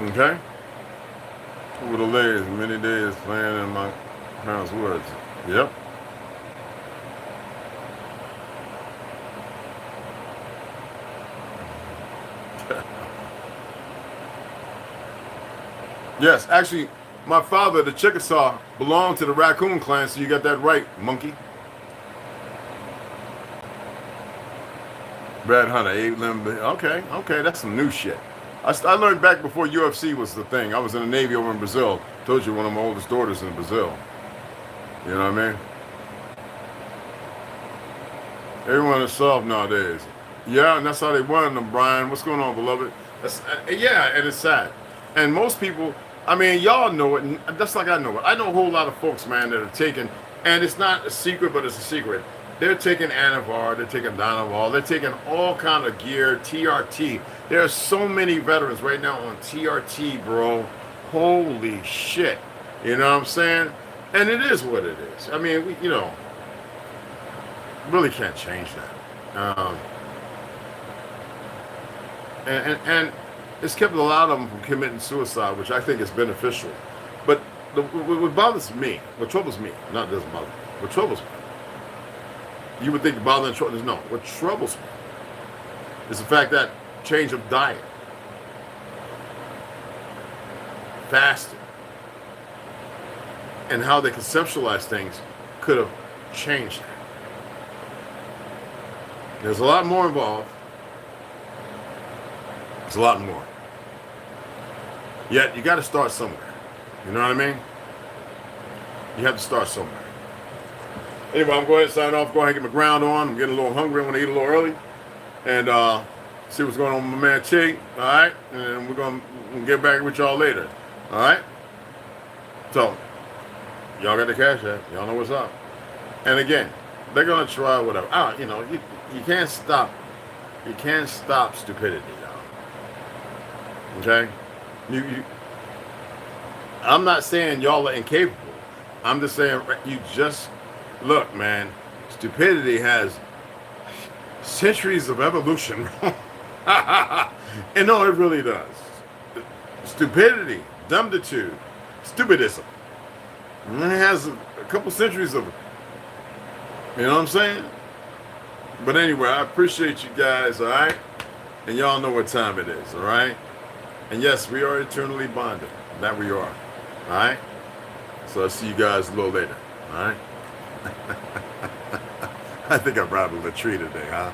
Okay? Over the layers, many days playing in my parents' woods. Yep. Yes, actually, my father, the Chickasaw, belonged to the Raccoon clan, so you got that right, monkey. Brad Hunter, Abe Limb. Okay, that's some new shit. I learned back before UFC was the thing. I was in the Navy over in Brazil. Told you one of my oldest daughters in Brazil. You know what I mean? Everyone is soft nowadays. Yeah, and that's how they wanted them, Brian. What's going on, beloved? Yeah, and it's sad. And most people, I mean, y'all know it, and just like I know it. I know a whole lot of folks, man, that are taking, and it's not a secret, but it's a secret. They're taking Anavar, they're taking Dylanbell, they're taking all kind of gear, TRT. There are so many veterans right now on TRT, bro. Holy shit. You know what I'm saying? And it is what it is. I mean, we, really can't change that. And it's kept a lot of them from committing suicide, which I think is beneficial. But what bothers me, what troubles me, not doesn't bother me, what troubles me, you would think bothering troubles, no. What troubles me is the fact that change of diet, fasting, and how they conceptualize things could have changed that. There's a lot more involved. There's a lot more. Yet you got to start somewhere. You know what I mean? You have to start somewhere. Anyway, I'm going to sign off. Go ahead and get my ground on. I'm getting a little hungry. I want to eat a little early. And see what's going on with my man T. All right? And we're going to get back with y'all later. All right? So, y'all got the Cashapp. Y'all know what's up. And again, they're going to try whatever. You can't stop. You can't stop stupidity, y'all. Okay? I'm not saying y'all are incapable. I'm just saying you just look, man. Stupidity has centuries of evolution. And no, it really does. Stupidity, dumbitude, stupidism. And it has a couple centuries of it. You know what I'm saying? But anyway, I appreciate you guys, all right? And y'all know what time it is, all right? And yes, we are eternally bonded. That we are, all right? So I'll see you guys a little later, all right? I think I rattled a tree today, huh?